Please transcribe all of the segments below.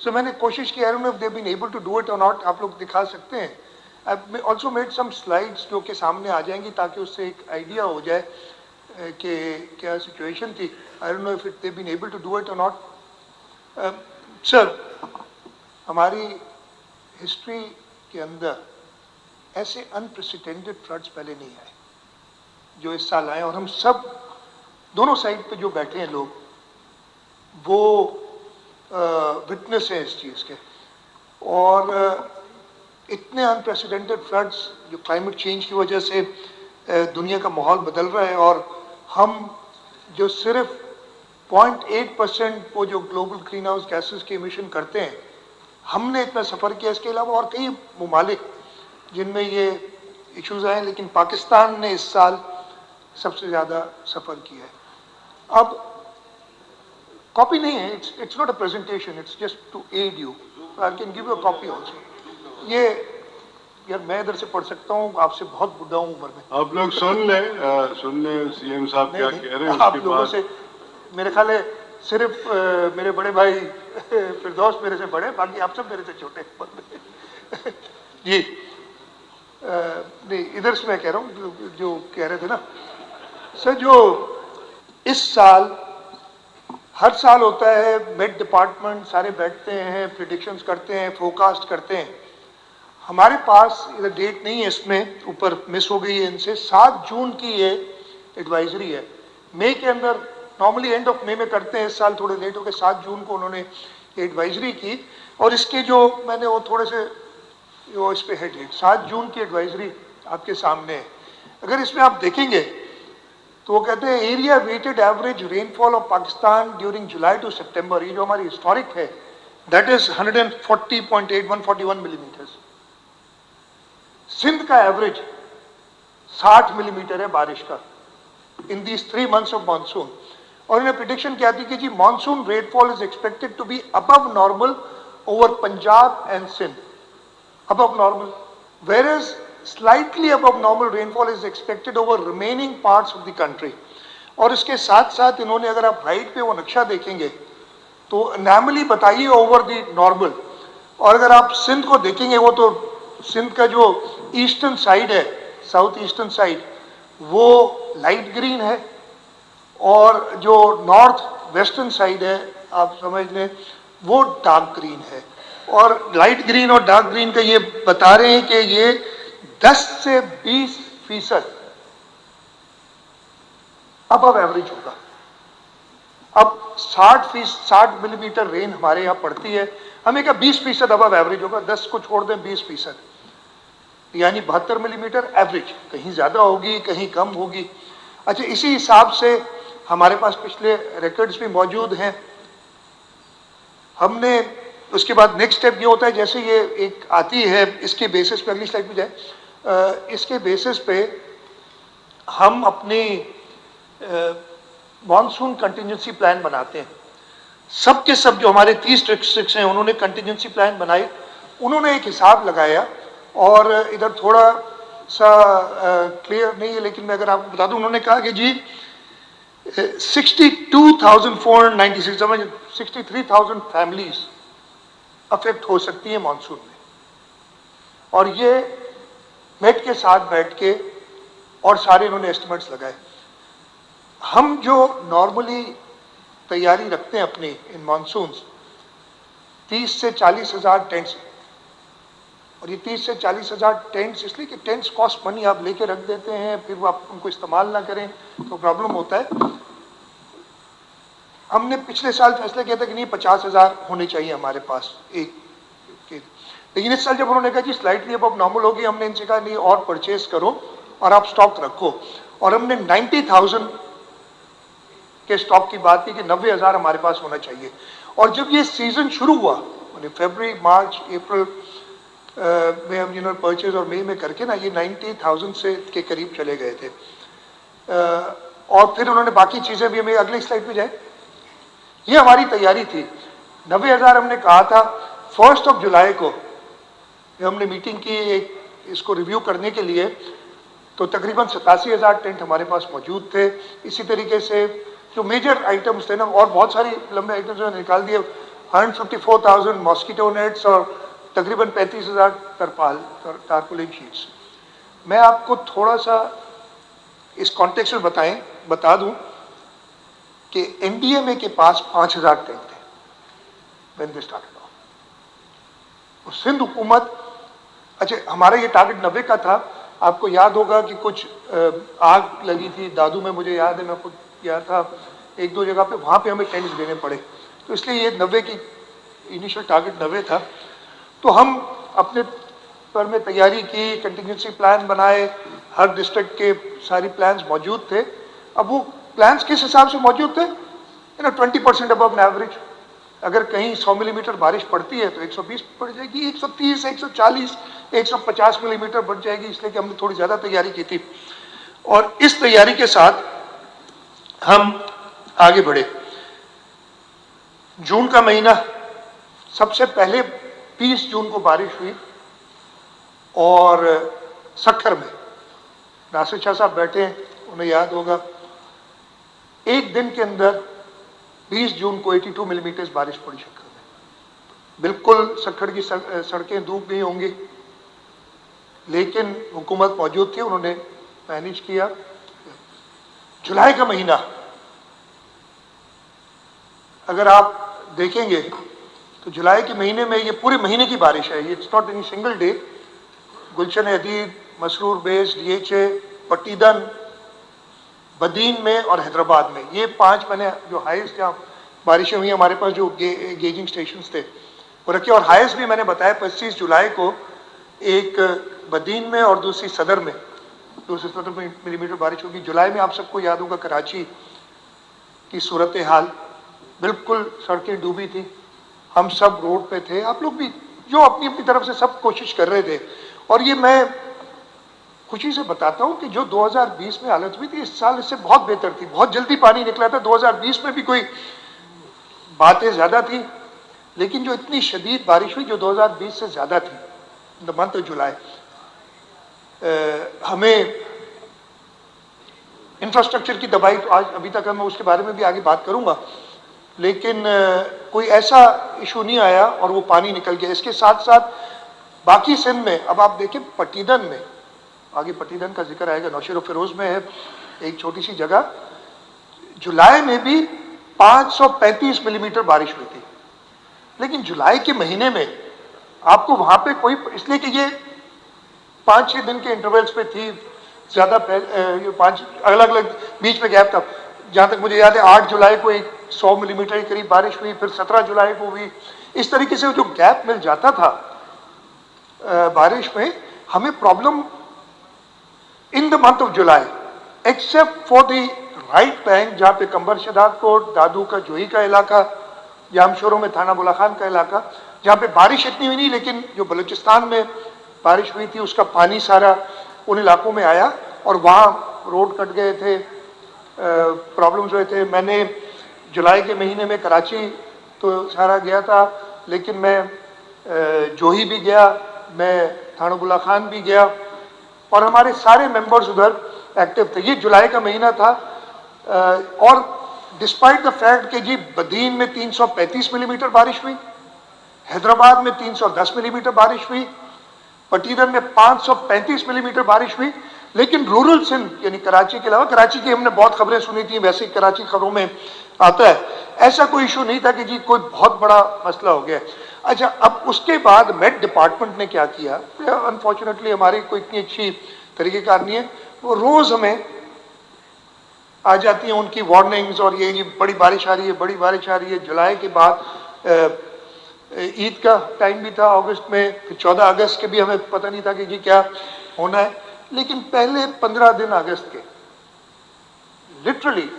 So मैंने कोशिश की, I don't know if they've been able to do it or not, आप लोग दिखा सकते हैं. I've also made some slides जो कि सामने आ जाएंगी ताकि उससे एक आइडिया हो जाए कि क्या सिचुएशन थी. I don't know if they've been able to do it or not. Sir, हमारी हिस्ट्री के अंदर ऐसे अनप्रेसिडेंटेड फ्लड्स पहले नहीं आए जो इस साल आए, और हम सब दोनों साइड पे जो बैठे हैं लोग वो विटनेस हैं इस चीज़ के. और इतने अनप्रेसिडेंटेड फ्लड्स जो क्लाइमेट चेंज की वजह से दुनिया का माहौल बदल रहा है, और हम जो सिर्फ 0.8% वो जो ग्लोबल ग्रीन हाउस गैसेस के इमिशन करते हैं, हमने इतना सफ़र किया. इसके अलावा और कई ममालिक जिनमें ये इश्यूज आए, लेकिन पाकिस्तान ने इस साल सबसे ज़्यादा सफ़र किया है. अब कॉपी नहीं है, it's not a presentation, it's just to aid you. I can give you a copy also. ये यार मैं इधर से पढ़ सकता हूँ, आपसे बहुत बुढ़ा हूँ उम्र में. आप लोग सुन ले सीएम साहब क्या कह रहे हैं. आप लोगों से मेरे ख्याल है सिर्फ मेरे बड़े भाई फिरदौस मेरे से बड़े, बाकी आप सब मेरे से छोटे जी. नहीं, इधर से मैं कह रहा हूँ जो कह रहे थे ना सर, जो इस साल हर साल होता है, मेट डिपार्टमेंट सारे बैठते हैं, प्रिडिक्शंस करते हैं, फोरकास्ट करते हैं. हमारे पास इधर डेट नहीं है, इसमें ऊपर मिस हो गई है इनसे. 7 जून की ये एडवाइजरी है. मई के अंदर नॉर्मली एंड ऑफ मई में करते हैं, इस साल थोड़े लेट हो गए. 7 जून को उन्होंने एडवाइजरी की, और इसके जो मैंने वो थोड़े से वो इस पे है डेट, 7 जून की एडवाइजरी आपके सामने है. अगर इसमें आप देखेंगे तो वो कहते हैं area weighted average rainfall of Pakistan during July to सितंबर, ये जो हमारी हिस्टोरिक है, दैट इज 140.8 141 मिलीमीटर्स. सिंध का एवरेज 60 मिलीमीटर है बारिश का in these 3 months of monsoon. और इन्हें प्रिडिक्शन क्या थी कि जी monsoon rainfall is expected to be above normal over Punjab and Sindh, above normal, whereas slightly above normal rainfall is expected over remaining parts of the country. और इसके साथ साथ इन्होंने, अगर आप राइट पे वो नक्शा देखेंगे तो अनॉमली बताइए ओवर द नॉर्मल. और अगर आप सिंध को देखेंगे, वो तो सिंध का जो ईस्टर्न साइड है, साउथ ईस्टर्न साइड, वो लाइट ग्रीन है, और जो नॉर्थ वेस्टर्न साइड है आप समझ लें वो डार्क ग्रीन है. और लाइट ग्रीन और डार्क ग्रीन का ये बता रहे हैं कि ये 10 से 20% अबव एवरेज होगा. अब 60 मिलीमीटर रेन हमारे यहाँ पड़ती है, हमें क्या 20% अबव एवरेज होगा. 10 को छोड़ दें 20%, यानी 72 मिलीमीटर एवरेज. कहीं ज्यादा होगी, कहीं कम होगी. अच्छा, इसी हिसाब से हमारे पास पिछले रिकॉर्ड्स भी मौजूद हैं. हमने उसके बाद नेक्स्ट स्टेप ये होता है, जैसे ये एक आती है, इसके बेसिस पे, अगली स्लाइड पे जाए, इसके बेसिस पे हम अपनी मॉनसून कंटिजेंसी प्लान बनाते हैं. सब के सब जो हमारे 30 डिस्ट्रिक्ट्स हैं उन्होंने कंटिजेंसी प्लान बनाए, उन्होंने एक हिसाब लगाया. और इधर थोड़ा सा क्लियर नहीं है, लेकिन मैं अगर आपको बता दूं, उन्होंने कहा कि जी 62,496 समझ 63,000 फैमिलीज अफेक्ट हो सकती है मानसून में. और ये मेट के साथ बैठ के और सारे इन्होंने एस्टिमेट्स लगाए. हम जो नॉर्मली तैयारी रखते हैं अपनी इन मानसून, 30 से 40 हज़ार टेंट्स. और ये 30 से 40 हज़ार टेंट्स इसलिए कि टेंट्स कॉस्ट मनी, आप लेके रख देते हैं, फिर वो आप उनको इस्तेमाल ना करें तो प्रॉब्लम होता है. हमने पिछले साल फैसला किया था कि नहीं 50,000 होने चाहिए हमारे पास एक के, लेकिन इस साल जब उन्होंने कहा कि स्लाइटली अब नॉर्मल होगी, हमने इनसे कहा नहीं और परचेज करो और आप स्टॉक रखो. और हमने 90,000 के स्टॉक की बात की कि 90,000 हमारे पास होना चाहिए. और जब ये सीजन शुरू हुआ, फरवरी मार्च अप्रैल में हम जिन्होंने परचेज और मई में करके ना ये 90,000 से के करीब चले गए थे. और फिर उन्होंने बाकी चीज़ें भी, हमें अगले स्लाइड पे जाए, ये हमारी तैयारी थी. 90,000 हमने कहा था. 1 जुलाई को हमने मीटिंग की एक इसको रिव्यू करने के लिए, तो तकरीबन 87,000 टेंट हमारे पास मौजूद थे. इसी तरीके से जो मेजर आइटम्स थे ना, और बहुत सारी लंबे आइटम्स मैंने निकाल दिए, 154,000 मॉस्किटो नेट्स और तकरीबन 35,000 टारपोलिन शीट्स। मैं आपको थोड़ा सा इस कॉन्टेक्स्ट में बता दूं कि एनडीएमए के पास 5,000 टैंक थे when they started off. Sindh हुकूमत, अच्छा हमारा ये टारगेट 90 का था। आपको याद होगा कि कुछ आग लगी थी दादू में, मुझे याद है, मैं खुद गया था एक दो जगह पे, वहाँ पे हमें टेंट्स देने पड़े, तो इसलिए ये 90 की इनिशियल टारगेट 90 था। तो हम अपने पर में तैयारी की, कंटिजेंसी प्लान बनाए, हर डिस्ट्रिक्ट के सारी प्लान्स मौजूद थे। अब वो प्लान्स किस हिसाब से मौजूद थे, 20% अबव एवरेज। अगर कहीं 100 मिलीमीटर बारिश पड़ती है तो 120 पड़ जाएगी, 130, 140, 150 मिलीमीटर बढ़ जाएगी, इसलिए कि हमने थोड़ी ज़्यादा तैयारी की थी। और इस तैयारी के साथ हम आगे बढ़े। जून का महीना, सबसे पहले 20 जून को बारिश हुई और सक्खर में नासिर शाह साहब बैठे हैं, उन्हें याद होगा, एक दिन के अंदर 20 जून को 82 मिलीमीटर बारिश पड़ी सक्खर में। बिल्कुल सक्खर की सड़कें डूब गई होंगी, लेकिन हुकूमत मौजूद थी, उन्होंने मैनेज किया। जुलाई का महीना अगर आप देखेंगे तो जुलाई के महीने में ये पूरे महीने की बारिश है, it's not any single day. Gulshan Hadeed, Masroor base, DHA, Pattidan, Badin में और हैदराबाद में, ये 5 मैंने जो हाईएस्ट जहाँ बारिशें हुई हमारे पास जो गेजिंग स्टेशंस थे वो रखे। और हाईएस्ट भी मैंने बताया 25 जुलाई को एक बदीन में और दूसरी सदर में 270 मिलीमीटर बारिश होगी। जुलाई में आप सबको याद होगा कराची की सूरत हाल, बिल्कुल सड़कें डूबी थी, हम सब रोड पे थे, आप लोग भी जो अपनी अपनी तरफ से सब कोशिश कर रहे थे। और ये मैं खुशी से बताता हूँ कि जो 2020 में हालत हुई थी, इस साल इससे बहुत बेहतर थी, बहुत जल्दी पानी निकला था। 2020 में भी कोई बातें ज़्यादा थी, लेकिन जो इतनी शदीद बारिश हुई जो 2020 से ज़्यादा थी in the month of July, हमें इंफ्रास्ट्रक्चर की दबाई तो आज अभी तक मैं उसके बारे में भी आगे बात करूंगा, लेकिन कोई ऐसा इशू नहीं आया और वो पानी निकल गया। इसके साथ साथ बाकी सिंध में, अब आप देखें पट्टीदन में, आगे पट्टीदन का जिक्र आएगा, नौशेर फिरोज में है एक छोटी सी जगह, जुलाई में भी 535 मिलीमीटर बारिश हुई थी। लेकिन जुलाई के महीने में आपको वहां पे कोई, इसलिए कि ये 5-6 दिन के इंटरवल्स पे थी, ज्यादा 5 अलग अलग बीच में गैप था। जहां तक मुझे याद है 8 जुलाई को एक 100 मिलीमीटर के करीब बारिश हुई, फिर 17 जुलाई को हुई। इस तरीके से जो गैप मिल जाता था बारिश में, हमें problem in the month of July, except for the right bank, जहाँ पे कंबर शदादकोट, दादू का जोही का इलाका, जामशोरों में थाना बुला खान का इलाका, जहाँ पे बारिश इतनी हुई नहीं, लेकिन जो बलूचिस्तान में बारिश हुई थी उसका पानी सारा उन इलाकों में आया और वहाँ रोड कट गए थे, प्रॉब्लम्स हुए थे। मैंने जुलाई के महीने में कराची तो सारा गया था, लेकिन मैं जोही भी गया, मैं थाना बुला खान भी गया और हमारे सारे मेंबर्स उधर एक्टिव थे। ये जुलाई का महीना था और डिस्पाइट द फैक्ट कि जी बदीन में 335 मिलीमीटर बारिश हुई, हैदराबाद में 310 मिलीमीटर बारिश हुई, पट्टीदन में 535 मिलीमीटर बारिश हुई, लेकिन रूरल सिंध यानी कराची के अलावा, कराची की हमने बहुत खबरें सुनी थी, वैसे ही कराची खबरों में आता है, ऐसा कोई इशू नहीं था कि जी कोई बहुत बड़ा मसला हो गया। अच्छा, अब उसके बाद मेट डिपार्टमेंट ने क्या किया, अनफॉर्चुनेटली हमारी कोई इतनी अच्छी तरीक़ेकार नहीं है, वो रोज़ हमें आ जाती हैं उनकी वार्निंग्स और ये बड़ी बारिश आ रही है, बड़ी बारिश आ रही है। जुलाई के बाद ईद का टाइम भी था अगस्त में, फिर 14 अगस्त के भी हमें पता नहीं था कि जी क्या होना है, लेकिन पहले 15 दिन अगस्त के लिटरली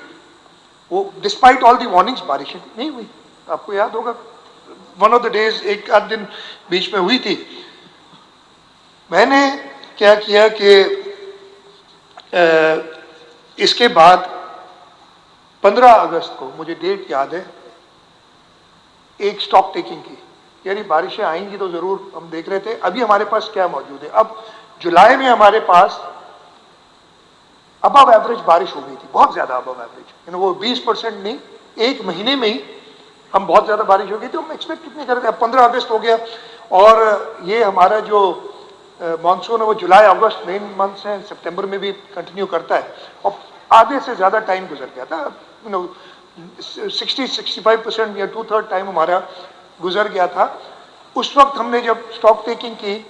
वो डिस्पाइट ऑल दी वार्निंग्स बारिश नहीं हुई। आपको याद होगा वन ऑफ द डेज एक आध दिन बीच में हुई थी। मैंने क्या किया कि इसके बाद 15 अगस्त को, मुझे डेट याद है, एक स्टॉक टेकिंग की, यानी बारिशें आएंगी तो जरूर हम देख रहे थे अभी हमारे पास क्या मौजूद है। अब जुलाई में हमारे पास अबव एवरेज बारिश हो गई थी, बहुत ज्यादा अबव एवरेज, वो 20% नहीं, एक महीने में ही हम बहुत ज़्यादा बारिश हो गई तो हम एक्सपेक्ट कितनी कर रहे थे। अब 15 अगस्त हो गया और ये हमारा जो मानसून है वो जुलाई अगस्त मेन मंथ्स हैं, सितंबर में भी कंटिन्यू करता है और आधे से ज़्यादा टाइम गुजर गया था, 60-65% या 2/3 टाइम हमारा गुजर गया था। उस वक्त हमने जब स्टॉक टेकिंग की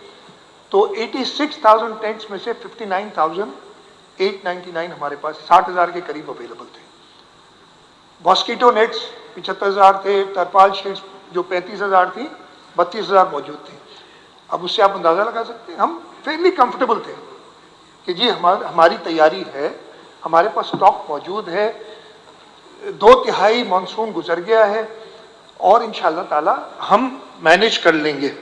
तो 86,000 टेंट्स में से 59,899 हमारे पास 60,000 के करीब अवेलेबल थे। मॉस्किटो नेट्स 75,000 थे, तरपाल शीट्स जो 35,000 थी 32,000 मौजूद थी। अब उससे आप अंदाज़ा लगा सकते हैं हम फेयरली कंफर्टेबल थे कि जी हमारी तैयारी है, हमारे पास स्टॉक मौजूद है, 2/3 मानसून गुजर गया है और इंशाअल्लाह ताला हम मैनेज कर लेंगे।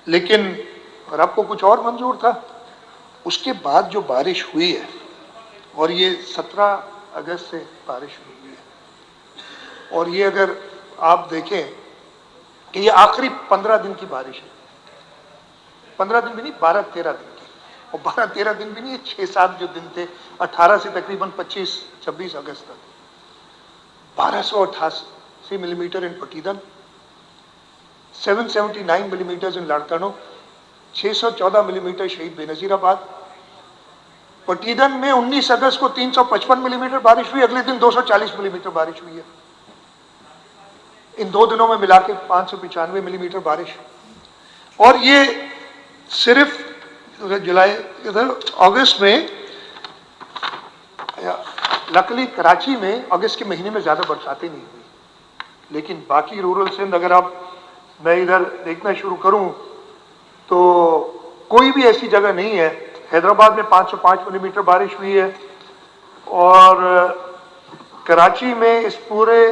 लेकिन रब को कुछ और मंजूर था। उसके बाद जो बारिश हुई है और ये 17 अगस्त से बारिश हुई है और ये अगर आप देखें कि ये आखिरी 15 दिन की बारिश है, 15 दिन भी नहीं 12-13 दिन की, और 12-13 दिन भी नहीं, 6-7 जो दिन थे 18 से तकरीबन 25-26 अगस्त तक 1288 millimetre in Pattidan, 779 millimetre in Larkana, 614 millimetre Shaheed Benazirabad. पटीदन में 19 अगस्त को 355 मिलीमीटर बारिश हुई, अगले दिन 240 मिलीमीटर बारिश हुई है। इन 2 दिनों में मिला के 595 मिलीमीटर बारिश। और ये सिर्फ जुलाई अगस्त में, लकली कराची में अगस्त के महीने में ज़्यादा बरसातें नहीं हुई, लेकिन बाकी रूरल सिंध अगर मैं इधर देखना शुरू करूं तो कोई भी ऐसी जगह नहीं है। हैदराबाद में 505 मिलीमीटर बारिश हुई है और कराची में इस पूरे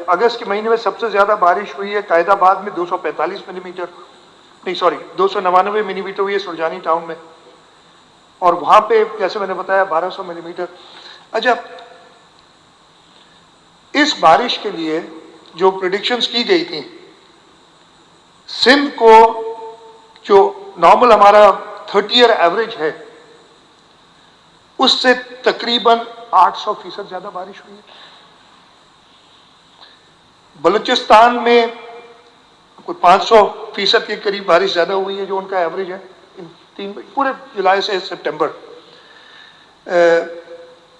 अगस्त के महीने में सबसे ज़्यादा बारिश हुई है कायदाबाद में 245 मिलीमीटर, नहीं सॉरी 299 मिलीमीटर हुई है सुरजानी टाउन में, और वहाँ पे जैसे मैंने बताया 1200 मिलीमीटर। अच्छा, इस बारिश के लिए जो प्रेडिक्शंस की गई थी, सिंध को जो नॉर्मल हमारा 30 ईयर एवरेज है उससे तकरीबन 800% ज़्यादा बारिश हुई है। बलूचिस्तान में कोई 500% के करीब बारिश ज़्यादा हुई है जो उनका एवरेज है इन पूरे जुलाई से सितंबर।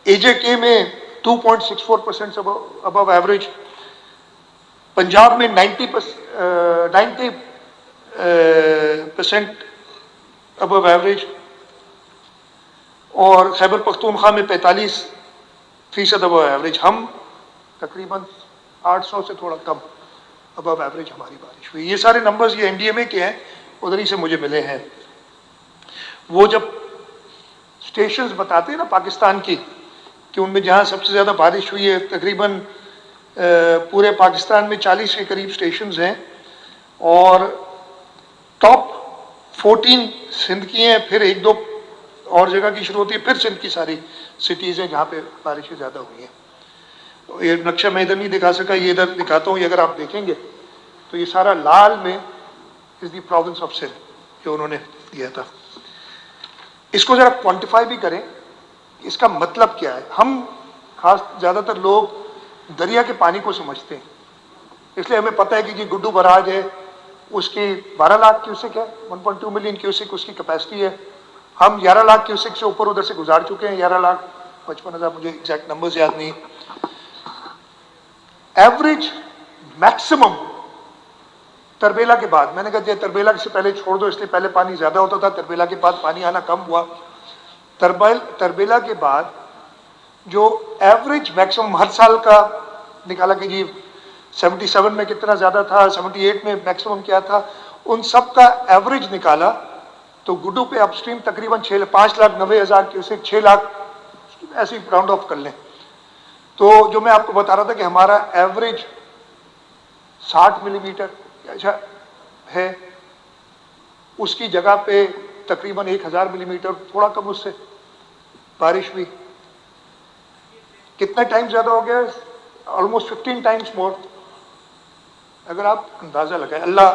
AJK में 2.64% अबव एवरेज, पंजाब में 90% अबव एवरेज और खैबर पख्तूनख्वा में 45% अबव एवरेज। हम तकरीबन 800 से थोड़ा कम अबव एवरेज हमारी बारिश हुई। ये सारे नंबर्स ये NDMA के हैं, उधर ही से मुझे मिले हैं। वो जब स्टेशंस बताते हैं ना पाकिस्तान की कि उनमें जहाँ सबसे ज़्यादा बारिश हुई है, तकरीबन पूरे पाकिस्तान में 40 के करीब स्टेशंस हैं और टॉप 14 सिंध की हैं, फिर 1-2 और जगह की शुरू होती है, फिर सिंध की सारी सिटीज़ हैं जहाँ पे बारिशें ज़्यादा हुई हैं। तो ये नक्शा मैं इधर नहीं दिखा सका, ये इधर दिखाता हूँ। ये अगर आप देखेंगे तो ये सारा लाल में is the province of Sindh जो उन्होंने दिया था। इसको ज़रा क्वान्टिफाई भी करें, इसका मतलब क्या है। हम खास ज़्यादातर लोग दरिया के पानी को समझते हैं, इसलिए हमें पता है कि जी गुड्डू बराज है, उसकी 12 लाख क्यूसेक है, 1.2 मिलियन क्यूसेक उसकी कैपेसिटी है। हम 11 लाख क्यूसेक से ऊपर उधर से गुजार चुके हैं, 11,55,000, मुझे एग्जैक्ट नंबर्स याद नहीं। एवरेज मैक्सिमम तरबेला के बाद, मैंने कहा तरबेला से पहले छोड़ दो, इसलिए पहले पानी ज़्यादा होता था, तरबेला के बाद पानी आना कम हुआ। तरबेला के बाद जो एवरेज मैक्सिमम हर साल का निकाला कि जी 77 में कितना ज़्यादा था, 78 में मैक्सिमम क्या था, उन सब का एवरेज निकाला तो गुड्डू पे अपस्ट्रीम तकरीबन 5,90,000 क्यूसेक, 6 लाख ऐसे ही राउंड ऑफ कर लें। तो जो मैं आपको बता रहा था कि हमारा एवरेज 60 मिलीमीटर अच्छा है, उसकी जगह पे तकरीबन 1,000 मिलीमीटर, थोड़ा कम उससे बारिश हुई। कितना टाइम ज़्यादा हो गया? Almost 15 times more. अगर आप अंदाज़ा लगाएं, अल्लाह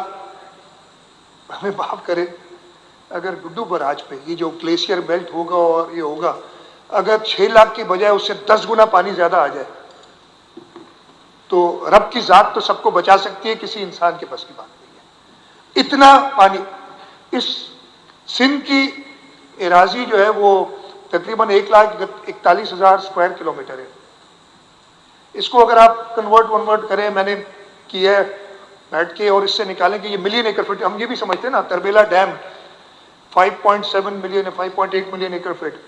हमें माफ़ करे, अगर गुड्डू बराज पे ये जो ग्लेशियर मेल्ट होगा और ये होगा, अगर 6 लाख की बजाय उससे 10 गुना पानी ज़्यादा आ जाए तो रब की जात तो सबको बचा सकती है, किसी इंसान के बस की बात नहीं है। इतना पानी इस सिंध की एराजी जो है वो तकरीबन 1,41,000 स्क्वायर किलोमीटर है। इसको अगर आप कन्वर्ट करें, मैंने किया है बैठ के, और इससे निकालें कि ये मिलियन एकड़ फीट, हम ये भी समझते हैं ना तरबेला डैम 5.7 मिलियन है, 5.8 मिलियन एकड़ फीट,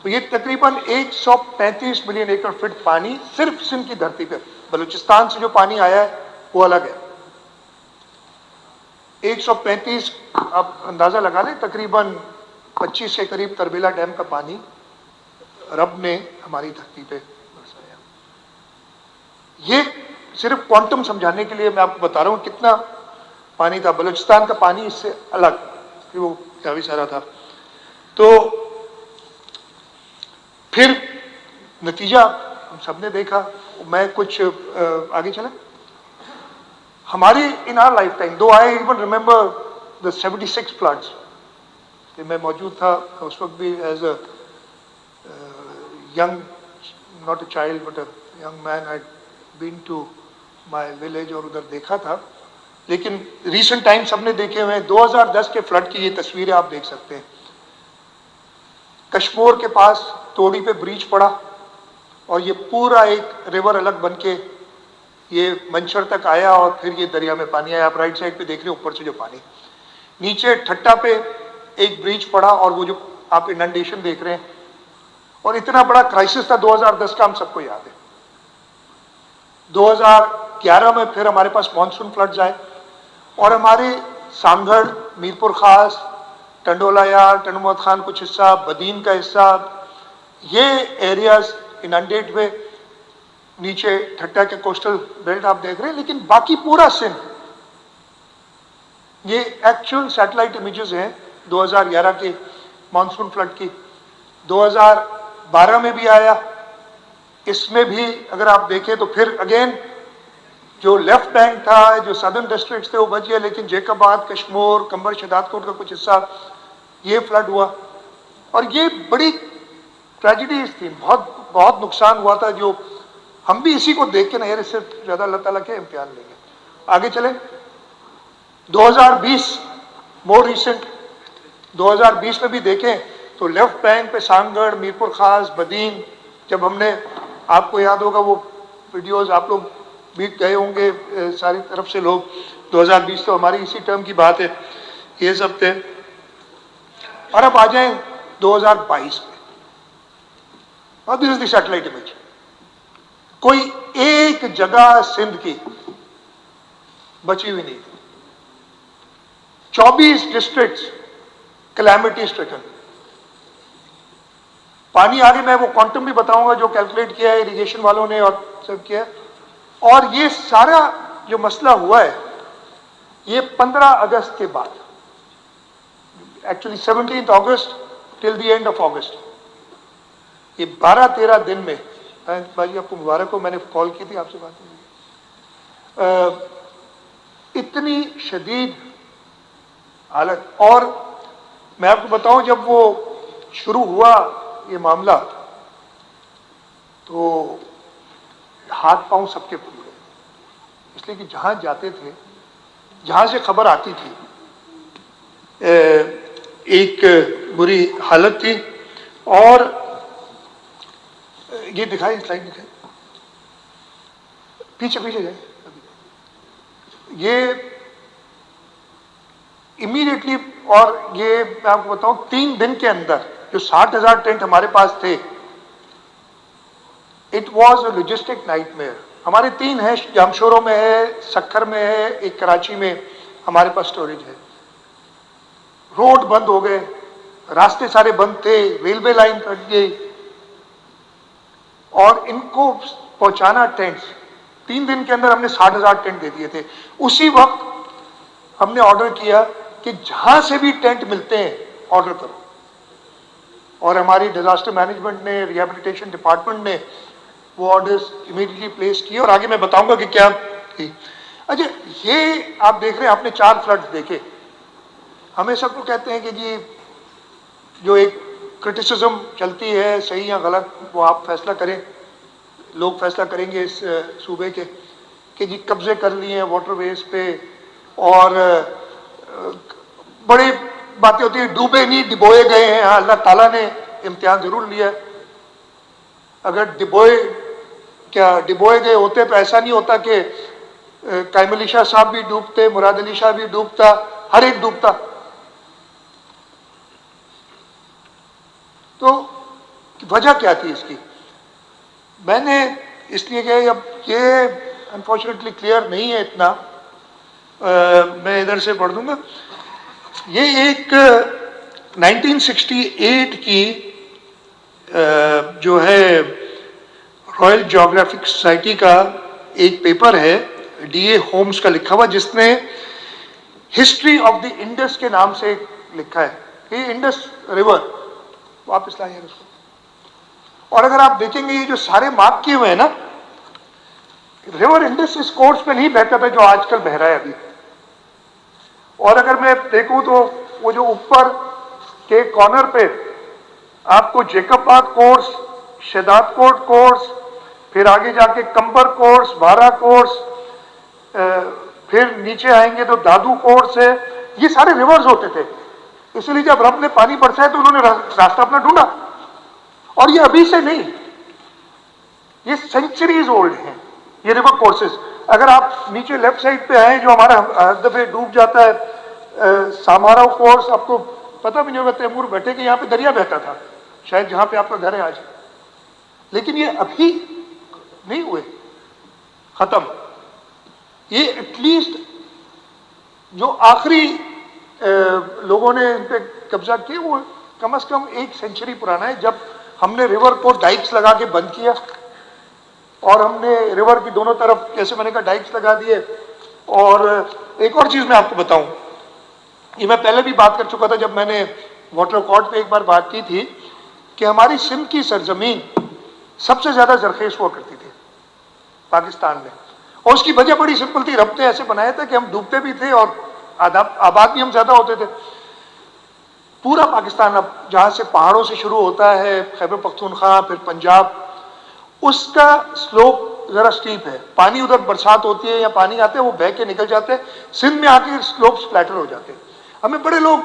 तो ये तकरीबन 135 मिलियन एकड़ फीट पानी सिर्फ सिंध की धरती पे। बलूचिस्तान से जो पानी आया है वो अलग है। 135, आप अंदाजा लगा लें, तकरीबन 25 के करीब तरबेला डैम का पानी रब ने हमारी धरती पे बरसाया। ये सिर्फ क्वांटम समझाने के लिए मैं आपको बता रहा हूं कितना पानी था। बलूचिस्तान का पानी इससे अलग, फिर वो काफी सारा था। तो फिर नतीजा हम सबने देखा। मैं कुछ आगे चला, हमारी in our life time, though I even remember the 76 floods, मैं मौजूद था उस वक्त भी as a young, not a child but a young man, I been to my village और उधर देखा था। लेकिन रिसेंट टाइम सबने देखे हुए हैं। 2010 के फ्लड की ये तस्वीरें आप देख सकते हैं। कश्मीर के पास तोड़ी पे ब्रीच पड़ा और ये पूरा एक रिवर अलग बन के ये मंशर तक आया और फिर ये दरिया में पानी आया। आप राइट साइड पे देख रहे हो ऊपर से जो पानी, नीचे ठट्टा पे एक ब्रीच पड़ा और वो जो आप इनंडेशन देख रहे हैं, और इतना बड़ा क्राइसिस था 2010 का, हम सबको याद है। 2011 में फिर हमारे पास मानसून फ्लड्स आए और हमारे सांगड़, मीरपुर खास, टंडोलायार, टंडोमत खान कुछ हिस्सा, बदीन का हिस्सा, ये एरियाज इनंडेट हुए। नीचे ठट्टा के कोस्टल बेल्ट आप देख रहे हैं, लेकिन बाकी पूरा सिंध, ये एक्चुअल सैटेलाइट इमेजेस हैं 2011 के मानसून फ्लड की। 2012 में भी आया, इसमें भी अगर आप देखें तो फिर अगेन जो लेफ्ट बैंक था, जो सदर्न डिस्ट्रिक्ट्स थे वो बच गए, लेकिन जेकबाद, कश्मीर, कंबर शदादकोट का कुछ हिस्सा ये फ्लड हुआ। और ये बड़ी ट्रेजिडीज थी, बहुत बहुत नुकसान हुआ था, जो हम भी इसी को देख के ना यार इससे ज्यादा अल्लाह ताला के इम्तिहान लेंगे। आगे चले, 2020 मोर रिसेंट, 2020 में भी देखें तो लेफ्ट बैंक पे सांगड़, मीरपुर खास, बदीन, जब हमने, आपको याद होगा वो वीडियोस, आप लोग भी गए होंगे सारी तरफ से लोग, 2020 तो हमारी इसी टर्म की बात है, ये सब थे। और अब आ जाए 2022 में, और this is the satellite image. कोई एक जगह सिंध की बची हुई नहीं थी। 24 डिस्ट्रिक्ट्स कैलामिटी स्ट्रिकन। पानी आगे मैं वो क्वांटम भी बताऊंगा जो कैलकुलेट किया है इरिगेशन वालों ने और सब किया। और ये सारा जो मसला हुआ है ये 15 अगस्त के बाद, actually 17 August till the end of अगस्त, ये 12-13 दिन में। भाई आपको मुबारक हो, मैंने कॉल की थी, आपसे बात हुई। इतनी शदीद हालत। और मैं आपको बताऊं, जब वो शुरू हुआ ये मामला तो हाथ पांव सबके फूल गए, इसलिए कि जहां जाते थे, जहां से खबर आती थी, एक बुरी हालत थी। और ये दिखाई, स्लाइड दिखाई, पीछे पीछे जाए। ये इमीडिएटली, और ये मैं आपको बताऊं 3 दिन के अंदर जो 60,000 टेंट हमारे पास थे, it was a logistic nightmare. हमारे 3 हैं, जामशोरों में है, सक्खर में है, एक कराची में हमारे पास स्टोरेज है। रोड बंद हो गए, रास्ते सारे बंद थे, रेलवे लाइन कट गई, और इनको पहुंचाना टेंट्स, 3 दिन के अंदर हमने 60,000 टेंट दे दिए थे। उसी वक्त हमने ऑर्डर किया कि जहां से भी टेंट मिलते हैं ऑर्डर करो, और हमारी डिजास्टर मैनेजमेंट ने, रिहेबिलिटेशन डिपार्टमेंट ने वो ऑर्डर्स इमीडिएटली प्लेस किए, और आगे मैं बताऊंगा कि क्या थी। अच्छा, ये आप देख रहे हैं, आपने 4 फ्लड्स देखे। हमें सबको कहते हैं कि जी जो एक क्रिटिसिज्म चलती है, सही या गलत वो आप फैसला करें, लोग फैसला करेंगे इस सूबे के कि जी कब्जे कर लिए हैं वाटरवेज पे, और बड़ी बातें होती है, डूबे नहीं डिबोए गए हैं। हाँ, अल्लाह ताला ने इम्तिहान जरूर लिया। अगर डिबोए गए होते तो ऐसा नहीं होता कि कायम अली शाह साहब भी डूबते, मुराद अली शाह भी डूबता, हर एक डूबता। तो वजह क्या थी इसकी? मैंने इसलिए कि अब ये अनफॉर्चुनेटली क्लियर नहीं है इतना, मैं इधर से पढ़ दूंगा। ये एक 1968 की जो है रॉयल जियोग्राफिक सोसाइटी का एक पेपर है, डीए होम्स का लिखा हुआ, जिसने हिस्ट्री ऑफ द इंडस के नाम से लिखा है। ये इंडस रिवर, वापस लाइए उसको। और अगर आप देखेंगे ये जो सारे मार्क किए हुए हैं ना, रिवर इंडस इस कोर्स पे नहीं बहता था जो आजकल बह रहा है अभी। और अगर मैं देखूं तो वो जो ऊपर के कॉर्नर पे आपको जेकबाबाद कोर्स, शहदादकोट कोर्स, फिर आगे जाके कंबर कोर्स, बारा कोर्स, फिर नीचे आएंगे तो दादू कोर्स है, ये सारे रिवर्स होते थे। इसलिए जब रब ने पानी बरसाया तो उन्होंने रास्ता अपना ढूंढा। और ये अभी से नहीं, ये सेंचुरीज ओल्ड हैं ये रिवर कोर्सेज। अगर आप नीचे लेफ्ट साइड पे आए, जो हमारा हर दफे डूब जाता है सामारा कोर्स, आपको पता भी नहीं होगा तैमूर बैठे कि यहाँ पे दरिया बहता था, शायद जहां पे आपका घर है आज। लेकिन ये अभी नहीं हुए खत्म। ये एटलीस्ट जो आखिरी लोगों ने इन पे कब्जा किया वो कम से कम 1 सेंचुरी पुराना है, जब हमने रिवर को डाइक्स लगा के बंद किया। और हमने रिवर की दोनों तरफ, जैसे मैंने कहा, डाइक्स लगा दिए। और एक और चीज मैं आपको बताऊं, ये मैं पहले भी बात कर चुका था जब मैंने वाटर कॉर्ड पे एक बार बात की थी, कि हमारी सिंध की सरजमीन सबसे ज्यादा जरखेज हुआ करती थी पाकिस्तान में। और उसकी वजह बड़ी सिंपल थी, रब ने ऐसे बनाया था कि हम डूबते भी थे और आबाद भी हम ज्यादा होते थे। पूरा पाकिस्तान अब जहां से पहाड़ों से शुरू होता है, खैबर पख्तूनख्वा, फिर पंजाब, उसका स्लोप जरा स्टीप है। पानी उधर बरसात होती है या पानी आते हैं वो बह के निकल जाते हैं, सिंध में आके स्लोप्स फ्लैटर हो जाते हैं। हमें बड़े लोग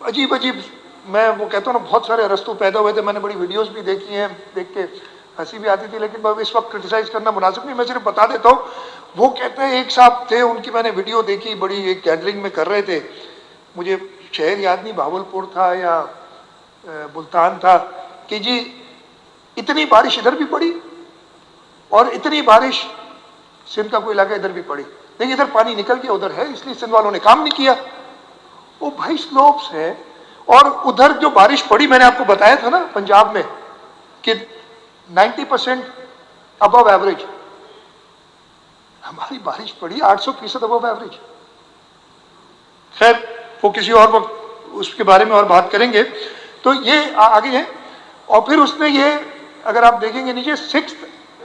अजीब अजीब, मैं वो कहता हूँ ना, बहुत सारे अरस्तू पैदा हुए थे। मैंने बड़ी वीडियोस भी देखी हैं, देख के हंसी भी आती थी, लेकिन इस वक्त क्रिटिसाइज करना मुनासिब नहीं, मैं सिर्फ बता देता हूँ। वो कहते हैं, एक साहब थे, उनकी मैंने वीडियो देखी, बड़ी एक गैदरिंग में कर रहे थे, मुझे शहर याद नहीं, भावलपुर था या मुल्तान था, कि जी इतनी बारिश इधर भी पड़ी और इतनी बारिश सिंध का कोई इलाका इधर भी पड़ी, लेकिन इधर पानी निकल गया, उधर है, इसलिए सिंध वालों ने काम नहीं किया। वो भाई स्लोप्स है। और उधर जो बारिश पड़ी, मैंने आपको बताया था ना पंजाब में कि 90% अबव एवरेज, हमारी बारिश पड़ी 800% अबव एवरेज। खैर वो किसी और वक्त उसके बारे में और बात करेंगे। तो ये आगे है। और फिर उसने ये, अगर आप देखेंगे नीचे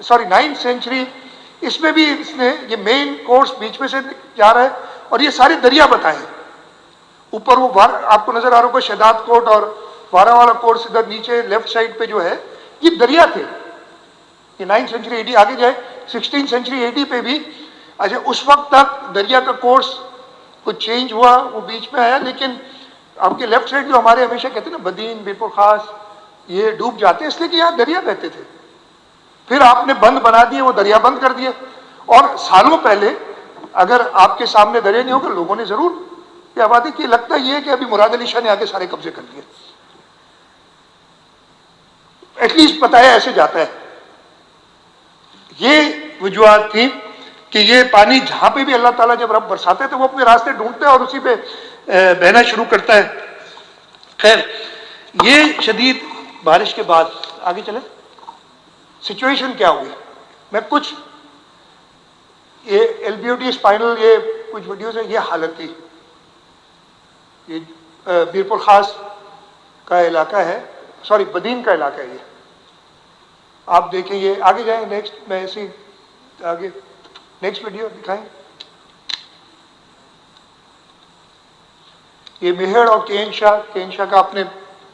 9th सेंचुरी, इसमें भी इसने ये मेन कोर्स बीच में से जा रहा है और ये सारे दरिया बताए। ऊपर वो आपको नजर आ रहा होगा शहदादकोट और वारा वाला कोर्स, इधर नीचे लेफ्ट साइड पे जो है ये दरिया थे। ये 9th सेंचुरी AD, आगे जाए 16th सेंचुरी AD पे भी, अच्छा उस वक्त तक दरिया का कोर्स कुछ चेंज हुआ, वो बीच में आया। लेकिन आपके लेफ्ट साइड जो हमारे हमेशा कहते हैं ना, बदीन, बीरपुर खास, ये डूब जाते इसलिए कि यहाँ दरिया बहते थे। फिर आपने बंद बना दिए, वो दरिया बंद कर दिए। और सालों पहले अगर आपके सामने दरिया नहीं होगा, लोगों ने जरूर ये आबादी की। लगता ये है कि अभी मुराद अली शाह ने आके सारे कब्जे कर लिए, एटलीस्ट बताया ऐसे जाता है। ये वजूहत थी कि ये पानी जहां पे भी अल्लाह ताला जब रब बरसाते तो वो अपने रास्ते ढूंढते हैं और उसी पे बहना शुरू करता है। खैर, ये शदीद बारिश के बाद आगे चले, सिचुएशन क्या हुई। मैं कुछ ये LBOT स्पाइनल, ये कुछ वीडियोस है, ये हालत थी। ये बीरपुर खास का इलाका है, सॉरी बदीन का इलाका है ये। आप देखें, ये आगे जाएं, नेक्स्ट, मैं ऐसे आगे नेक्स्ट वीडियो दिखाएं। ये मेहर और केन शाह का आपने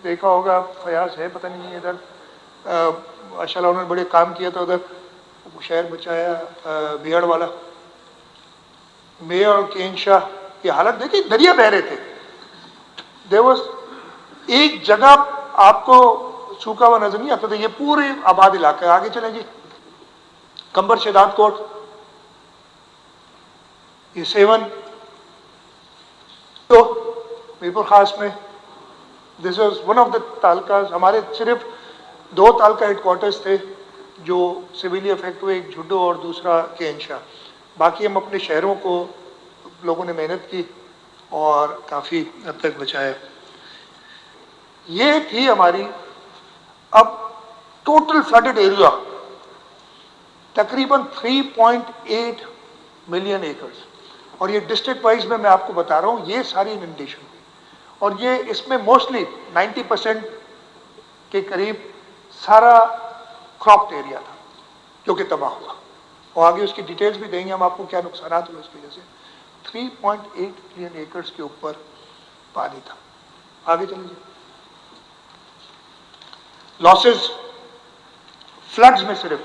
देखा होगा, फयाज है पता नहीं इधर, माशाल्लाह उन्होंने बड़े काम किया था उधर। शहर बचाया बिहाड़ वाला, मेयर और केन शाह की हालत देखिए, दरिया बह रहे थे। देयर वाज एक जगह आपको सूखा हुआ नजर नहीं आता था, ये पूरे आबाद इलाका है। आगे चलें जी, कंबर शदाद कोट, ये सेवन, तो मीरपुर खास में this was one of the talukas. हमारे सिर्फ 2 तालका हेडक्वार्टर्स थे जो सिविली अफेक्ट हुए, एक झुड्डो और दूसरा केनशाह। बाकी हम अपने शहरों को लोगों ने मेहनत की और काफ़ी हद तक बचाया। ये थी हमारी अब टोटल फ्लडेड एरिया तकरीबन 3.8 मिलियन एकर्स, और ये डिस्ट्रिक्ट वाइज में मैं आपको बता रहा हूँ, ये सारी इनंडेशन हुई। और ये इसमें मोस्टली 90% के करीब सारा क्रॉप्ड एरिया था जो कि तबाह हुआ, और आगे उसकी डिटेल्स भी देंगे हम आपको क्या नुकसान हुए इसकी वजह से। 3.8 मिलियन एकर्स के ऊपर पानी था। आगे चलिए, लॉसेस फ्लड्स में सिर्फ,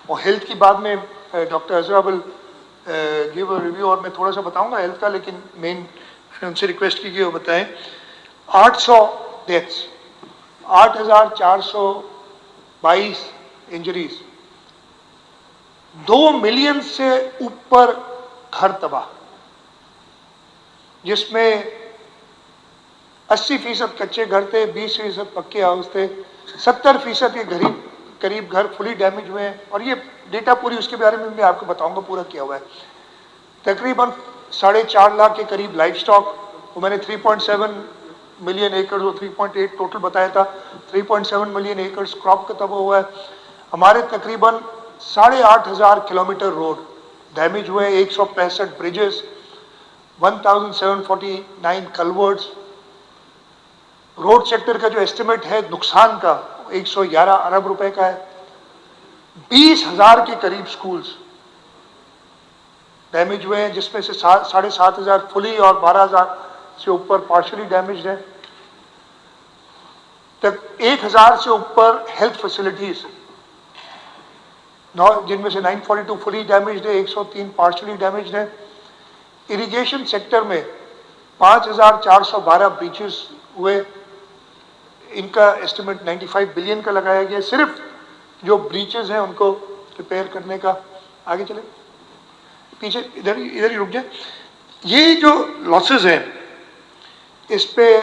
और हेल्थ की बाद में doctor Azra will give a review, और मैं थोड़ा सा बताऊंगा हेल्थ का, लेकिन मेन उनसे रिक्वेस्ट की कि वो बताएं। 800 डेथ्स, 8,422 इंजरीज, 2 मिलियन से ऊपर घर तबाह, जिसमें 80% कच्चे घर थे, 20% पक्के हाउस थे, 70% के करीब घर फुली डैमेज हुए हैं। और ये डेटा पूरी उसके बारे में मैं आपको बताऊंगा पूरा क्या हुआ है। तकरीबन 4.5 लाख के करीब लाइफ स्टॉक, वो मैंने 3.7 मिलियन एकड़, वो 3.8 टोटल बताया था, 3.7 मिलियन एकड़ क्रॉप का तबाह हुआ है। हमारे तकरीबन 8,500 किलोमीटर रोड डैमेज हुए, 165 ब्रिजेस, 1749 कलवर्ट्स। रोड सेक्टर का जो एस्टिमेट है नुकसान का 111 अरब रुपए का है। 20,000 के करीब स्कूल्स डैमेज हुए हैं, जिसमें से 7,500 फुली और 12,000 से ऊपर पार्शली डैमेज है। तक 1,000 से ऊपर हेल्थ फैसिलिटीज, जिनमें से 942 फुली डैमेज है, 103 पार्शली डैमेज है। इरिगेशन सेक्टर में 5,412 ब्रीचेस हुए, इनका एस्टिमेट 95 बिलियन का लगाया गया, सिर्फ जो ब्रीचेस हैं उनको रिपेयर करने का। आगे चले, पीछे इधर ही रुक जाए। ये जो लॉसेस हैं इस पे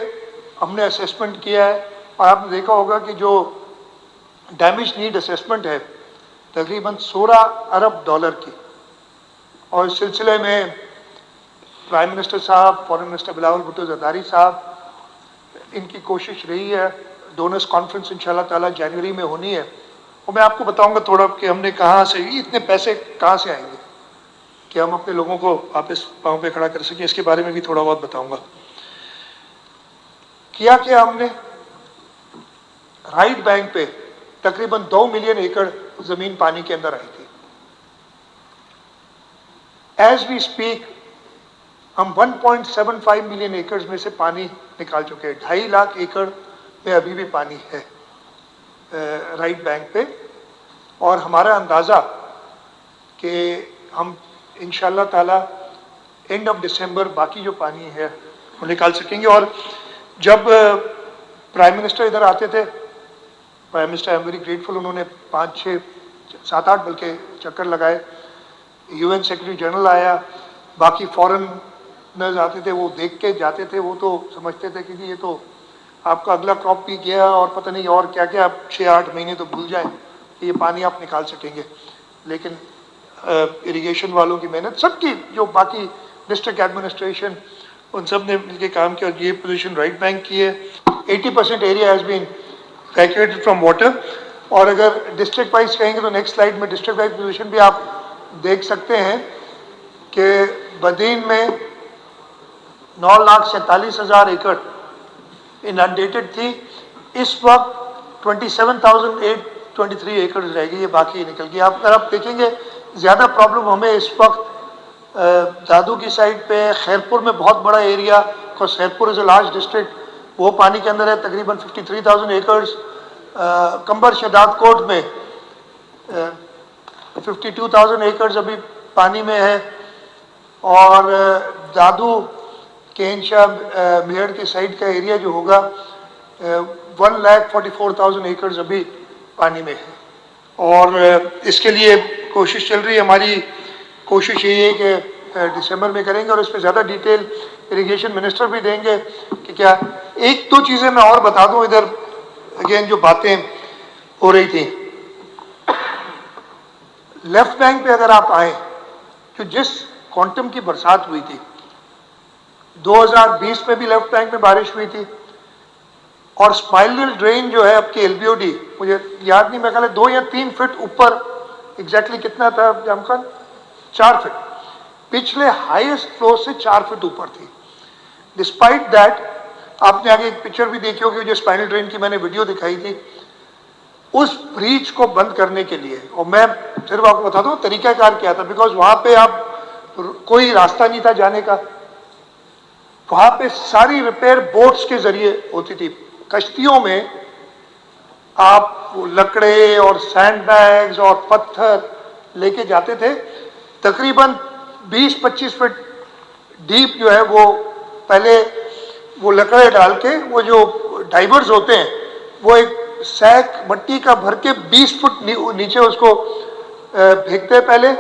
हमने असेसमेंट किया है, और आपने देखा होगा कि जो डैमेज नीड असेसमेंट है तकरीबन 16 अरब डॉलर की, और इस सिलसिले में प्राइम मिनिस्टर साहब, फॉरेन मिनिस्टर बिलावल भुट्टो जरदारी साहब, इनकी कोशिश रही है। डोनर्स कॉन्फ्रेंस इंशाल्लाह ताला जनवरी में होनी है, और मैं आपको बताऊंगा थोड़ा कि हमने कहाँ से इतने पैसे कहाँ से आएंगे कि हम अपने लोगों को वापस पाँव पे खड़ा कर सकें, इसके बारे में भी थोड़ा बहुत बताऊंगा। किया क्या हमने, राइट बैंक पे तकरीबन 2 मिलियन एकड़ जमीन पानी के अंदर आई थी। एज वी स्पीक हम 1.75 मिलियन एकड़ में से पानी निकाल चुके हैं। 2.5 लाख एकड़ में अभी भी पानी है राइट बैंक पे, और हमारा अंदाज़ा कि हम इंशाल्लाह ताला एंड ऑफ दिसंबर बाकी जो पानी है वो निकाल सकेंगे। और जब प्राइम मिनिस्टर इधर आते थे, prime minister I am very grateful, उन्होंने 5, 6, 7, 8 बल्कि चक्कर लगाए। UN सेक्रेटरी जनरल आया, बाकी फॉरेनर्स आते थे, वो देख के जाते थे। वो तो समझते थे कि ये तो आपका अगला क्रॉप भी गया और पता नहीं और क्या क्या, आप 6-8 महीने तो भूल जाएं कि ये पानी आप निकाल सकेंगे। लेकिन इरिगेशन वालों की मेहनत, सबकी जो बाकी डिस्ट्रिक्ट एडमिनिस्ट्रेशन, उन सब ने मिलकर काम किया, और ये पोजीशन राइट बैंक की है। 80% area has been evacuated from water. और अगर डिस्ट्रिक्ट वाइज कहेंगे तो नेक्स्ट स्लाइड में डिस्ट्रिक्ट वाइज पोजीशन भी आप देख सकते हैं कि बदीन में 9,47,000 एकड़ इनंडेटेड थी। इस वक्त 27,823 एकड़ रह गई है, बाकी निकल गई। अगर आप देखेंगे ज़्यादा प्रॉब्लम हमें इस वक्त दादू की साइड पे, खैरपुर में बहुत बड़ा area, because Khairpur is a large district, वो पानी के अंदर है, तकरीबन 53,000 एकड़। कंबर शदाद कोट में 52,000 एकड़ अभी पानी में है। और दादू केनशाह मेहड़ की साइड का एरिया जो होगा 1,44,000 एकड़ अभी पानी में है। और इसके लिए कोशिश चल रही है, हमारी कोशिश यही है कि दिसंबर में करेंगे और इस पर ज़्यादा डिटेल इरिगेशन मिनिस्टर भी देंगे कि क्या। एक दो चीज़ें मैं और बता दूं, इधर अगेन जो बातें हो रही थी, लेफ्ट बैंक पे अगर आप आए तो जिस क्वांटम की बरसात हुई थी 2020 में भी लेफ्ट बैंक में बारिश हुई थी, और स्पाइरल ड्रेन जो है आपके एलबीओडी, मुझे याद नहीं, मैं ख्याल 2 या 3 फीट ऊपर, एग्जैक्टली कितना था जाम खान, 4 फीट, पिछले हाईएस्ट फ्लो से 4 फीट ऊपर थी। डिस्पाइट दैट, आपने आगे एक पिक्चर भी देखी होगी जो स्पाइरल ड्रेन की मैंने वीडियो दिखाई थी, उस ब्रीच को बंद करने के लिए, और मैं सिर्फ आपको बता दूं तरीकाकार क्या था, बिकॉज वहां पे आप कोई रास्ता नहीं था जाने का, वहां पे सारी रिपेयर बोट्स के जरिए होती थी। कश्तियों में आप लकड़े और सैंड बैग्स और पत्थर लेके जाते थे, तकरीबन 20-25 फीट डीप जो है वो पहले वो लकड़े डाल के, वो जो डाइवर्स होते हैं वो एक सैक मट्टी का भर के 20 फुट नीचे उसको फेंकते पहले,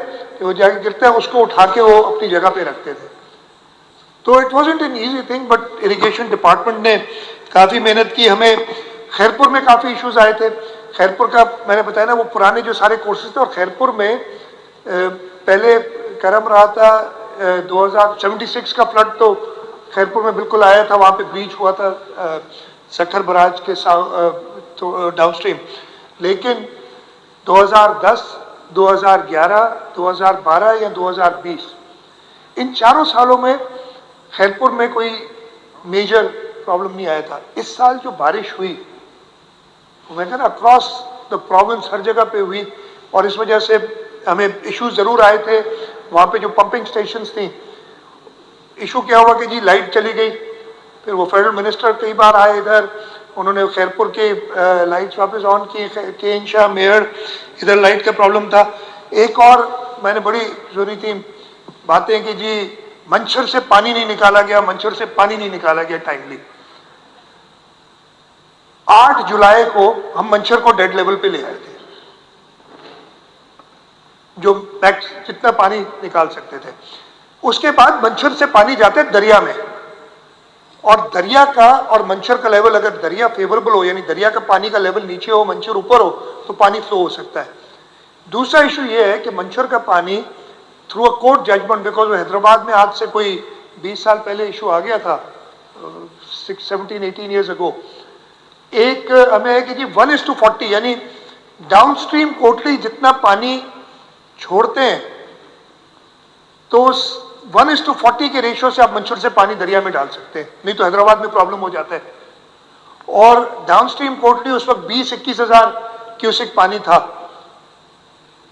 वो जाके गिरता है, उसको उठा के वो अपनी जगह पे रखते थे। तो it wasn't an easy thing, but irrigation department ने काफ़ी मेहनत की। हमें खैरपुर में काफ़ी इश्यूज आए थे। खैरपुर का मैंने बताया ना, वो पुराने जो सारे कोर्सेज थे, और खैरपुर में पहले करम रहा था 2076 का फ्लड तो खैरपुर में बिल्कुल आया था, वहाँ पे ब्रीच हुआ था सखर बराज के तो डाउनस्ट्रीम। लेकिन 2010, 2011, 2012 या 2020, इन चारों सालों में खैरपुर में कोई मेजर प्रॉब्लम नहीं आया था। इस साल जो बारिश हुई, मैं कहना अक्रॉस द प्रोविंस हर जगह पे हुई, और इस वजह से हमें इश्यूज जरूर आए थे। वहाँ पे जो पंपिंग स्टेशंस थी, इशू क्या हुआ कि जी लाइट चली गई, फिर वो फेडरल मिनिस्टर कई बार आए इधर, उन्होंने खैरपुर के लाइट्स वापस ऑन की, केनशाह मेहड़ इधर लाइट का प्रॉब्लम था। एक और मैंने बड़ी सुनी थी बातें कि जी मंचर से पानी नहीं निकाला गया, मंचर से पानी नहीं निकाला गया टाइमली। 8 जुलाई को हम मंचर को डेड लेवल पे ले आए थे, जो मैक्स जितना पानी निकाल सकते थे। उसके बाद मंचर से पानी जाते दरिया में, और दरिया का और मंचर का लेवल, अगर दरिया फेवरेबल हो, यानी दरिया का पानी का लेवल नीचे हो, मंचर ऊपर हो, तो पानी फ्लो हो सकता है। दूसरा इशू ये है कि मंचर का पानी through a court judgement, because Hyderabad में आज से कोई 20 साल पहले इशू आ गया था, 17-18 ईयर्स अगो, एक हमें है कि जी 1:40, यानी डाउनस्ट्रीम कोटली जितना पानी छोड़ते हैं तो 1:40 के रेशियो से आप मंचर से पानी दरिया में डाल सकते हैं, नहीं तो हैदराबाद में प्रॉब्लम हो जाता है। और डाउनस्ट्रीम कोटली उस वक्त 20-21 हजार क्यूसिक पानी था।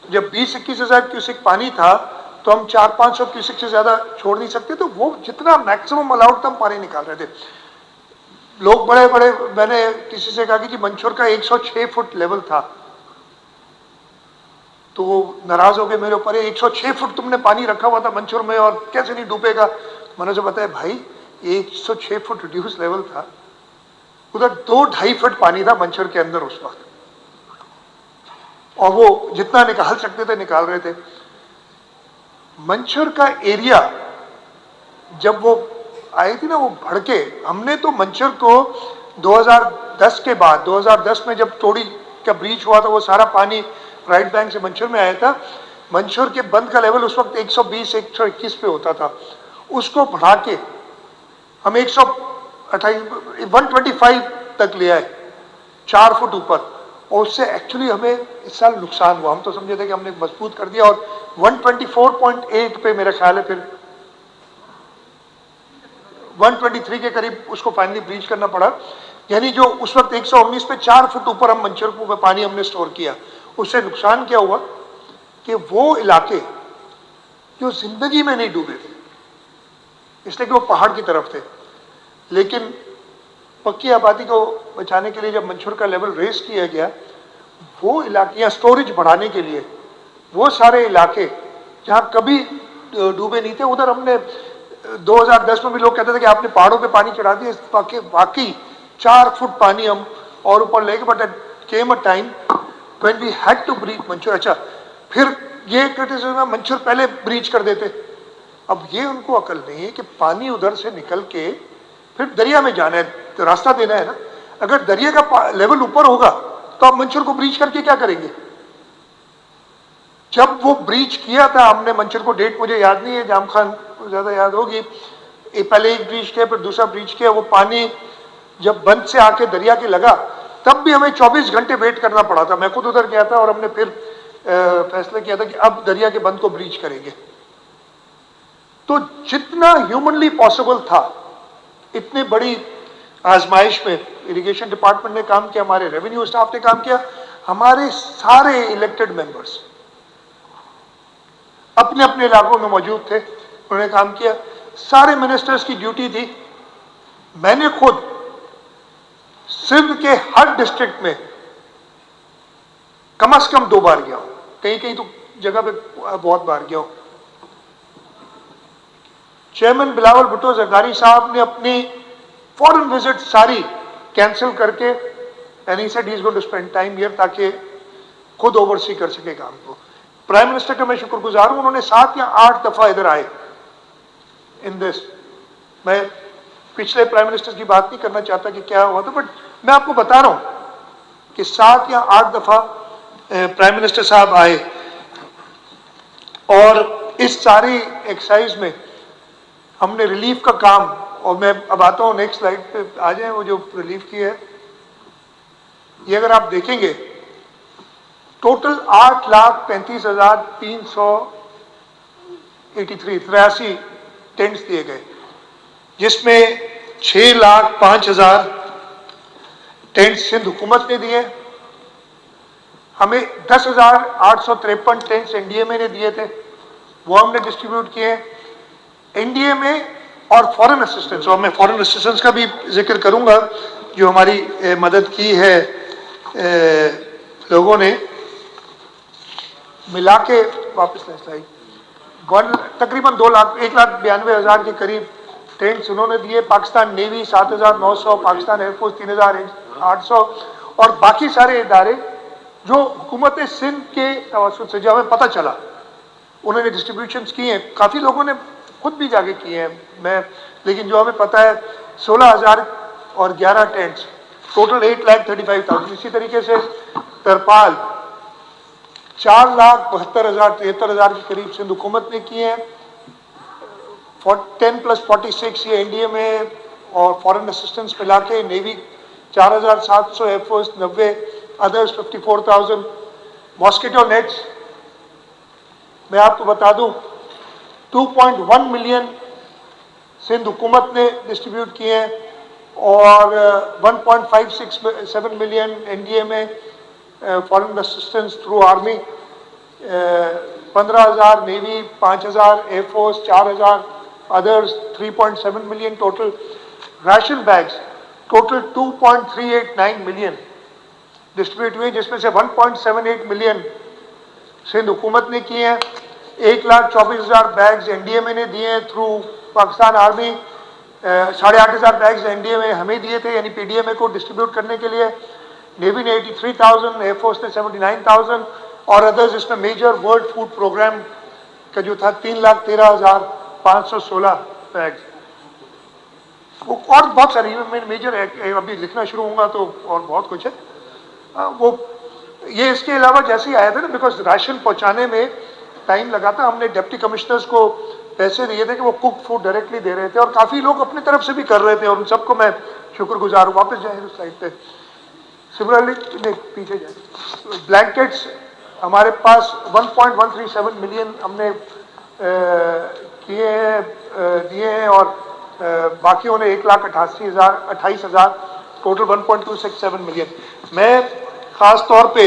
जब 20-21 हजार क्यूसिक पानी था तो हम 400-500 क्यूसिक से ज्यादा छोड़ नहीं सकते, तो वो जितना मैक्सिमम अलाउड था हम पानी निकाल रहे थे। लोग बड़े बड़े, मैंने किसी से कहा कि जी मंचर का 106 फुट लेवल था, तो वो नाराज हो गए मेरे ऊपर, 106 फुट तुमने पानी रखा हुआ था मंचर में और कैसे नहीं डूबेगा। मैंने जो बताया भाई 106 फुट रिड्यूस लेवल था, उधर 2-2.5 फुट पानी था मंचर के अंदर उस वक्त, और वो जितना निकाल सकते थे निकाल रहे थे। मंचर का एरिया जब वो आई थी ना, वो भड़के, हमने तो मंचर को 2010 के बाद, 2010 में जब तोड़ी का ब्रीच हुआ था, वो सारा पानी राइट बैंक से मंचर में आया था। मंचर के बंद का लेवल उस वक्त 120-121 पे होता था, उसको बढ़ा के हम 125 तक ले आए, 4 फुट ऊपर, और उससे एक्चुअली हमें इस साल नुकसान हुआ। हम तो समझे थे कि हमने मजबूत कर दिया, और 124.8 पे मेरा ख्याल है, फिर 123 के करीब उसको फाइनली ब्रीच करना पड़ा। यानी जो उस वक्त 119 पे 4 फुट ऊपर हम मंचर को पानी हमने स्टोर किया। उससे नुकसान क्या हुआ कि वो इलाके जो जिंदगी में नहीं डूबे थे, इसलिए कि वो पहाड़ की तरफ थे, लेकिन पक्की आबादी को बचाने के लिए जब मंचर का लेवल रेस किया गया, वो इलाके या स्टोरेज बढ़ाने के लिए वो सारे इलाके जहाँ कभी डूबे नहीं थे, उधर हमने 2010 में भी लोग कहते थे कि आपने पहाड़ों पे पानी चढ़ा दिया, वाकई 4 फुट पानी हम और ऊपर ले गए, but came a time when we had to breach Manchar. अच्छा, फिर ये क्रिटिसिज्म है मंचूर पहले ब्रीच कर देते। अब ये उनको अकल नहीं है कि पानी उधर से निकल के फिर दरिया में जाना है, तो रास्ता देना है ना। अगर दरिया का लेवल ऊपर होगा तो आप मंचूर को ब्रीच करके क्या करेंगे? जब वो ब्रीच किया था हमने मंचूर को, डेट मुझे याद नहीं है, जाम खान को ज्यादा याद होगी, पहले एक ब्रीच किया फिर दूसरा ब्रीच किया, वो पानी जब बंद से आके दरिया के लगा तब भी हमें 24 घंटे वेट करना पड़ा था। मैं खुद उधर गया था और हमने फिर फैसला किया था कि अब दरिया के बंद को ब्रीच करेंगे। तो जितना ह्यूमनली पॉसिबल था इतनी बड़ी आजमाइश में इरिगेशन डिपार्टमेंट ने काम किया, हमारे रेवेन्यू स्टाफ ने काम किया, हमारे सारे इलेक्टेड मेंबर्स अपने अपने इलाकों में मौजूद थे, उन्होंने काम किया। सारे मिनिस्टर्स की ड्यूटी थी। मैंने खुद सिंध के हर डिस्ट्रिक्ट में कम से कम 2 बार गया हूं, कहीं कहीं तो जगह पे बहुत बार गया हूं। चेयरमैन बिलावल भुट्टो जरदारी साहब ने अपनी फॉरेन विजिट सारी कैंसिल करके, and he said he is going to spend time here, ताकि खुद ओवरसी कर सके काम को। प्राइम मिनिस्टर का मैं शुक्रगुजार हूं, उन्होंने 7 या 8 दफा इधर आए इन दिस। मैं पिछले प्राइम मिनिस्टर की बात नहीं करना चाहता कि क्या हुआ था, बट मैं आपको बता रहा हूं कि 7 या 8 दफा प्राइम मिनिस्टर साहब आए, और इस सारी एक्सरसाइज में हमने रिलीफ का काम, और मैं अब आता हूं नेक्स्ट स्लाइड पे आ जाए, वो जो रिलीफ की है, ये अगर आप देखेंगे टोटल 8,35,383 टेंट्स दिए गए, जिसमें 6,05,000 टेंट सिंध हुकूमत ने दिए, हमें 10,853 टेंट्स एनडीएमए ने दिए थे, वो हमने डिस्ट्रीब्यूट किए। एनडीएमए और फॉरेन असिस्टेंस, और मैं फॉरेन असिस्टेंस का भी जिक्र करूंगा जो हमारी मदद की है लोगों ने मिला के, वापस स्लाइड, तकरीबन 1,92,000 के करीब टेंट्स उन्होंने दिए। पाकिस्तान नेवी 7,900, पाकिस्तान एयरफोर्स 3,800, और बाकी सारे इदारे जो हुकूमत सिंध के तवसुत से, जो हमें पता चला, उन्होंने डिस्ट्रीब्यूशंस किए हैं। काफ़ी लोगों ने खुद भी जाके किए हैं, मैं, लेकिन जो हमें पता है 16,011 टेंट्स, टोटल 8,35,000। इसी तरीके से तरपाल 4,72,000 के करीब सिंध हुकूमत ने किए हैं। 10 + 46 ये एनडीएमए और फॉरेन असिस्टेंस मिला के, navy 4,700, air force 90, others 54,000। Mosquito nets मैं आपको बता दूं 2.1 मिलियन सिंध हुकूमत ने डिस्ट्रीब्यूट किए हैं, और 1.567 million NDMA foreign assistance through army, 15,000 navy, 5,000 air force, 4,000 others, 3.7 million total. Ration bags total 2.389 million distribute हुए, जिसमें से 1.78 मिलियन सिंध हुकूमत ने किए हैं। 1,24,000 बैग्स एनडीएमए ने दिए हैं through Pakistan army, 8,500 bags NDMA हमें दिए थे, यानी पीडीएमए को डिस्ट्रीब्यूट करने के लिए। नेवी ने 83,000, एयरफोर्स ने 79,000, और अदर्स, इसमें मेजर वर्ल्ड फूड प्रोग्राम का जो था 3,13,516 बैग्स, और बहुत सारी मेजर, अभी लिखना शुरू होगा तो और बहुत कुछ है। वो ये इसके अलावा जैसे ही आया था ना, बिकॉज राशन पहुंचाने में टाइम लगा था, हमने डिप्टी कमिश्नर्स को पैसे दिए थे कि वो कुक फूड डायरेक्टली दे रहे थे, और काफ़ी लोग अपनी तरफ से भी कर रहे थे, और उन सबको मैं शुक्रगुजार हूँ। वापस जाए उस साइड पे, सिमिलरली पीछे जाए, ब्लैंकेट्स हमारे पास 1.137 मिलियन हमने दिए हैं, और बाकियों ने 1,28,000 टोटल 1.267 मिलियन। मैं ख़ास तौर पे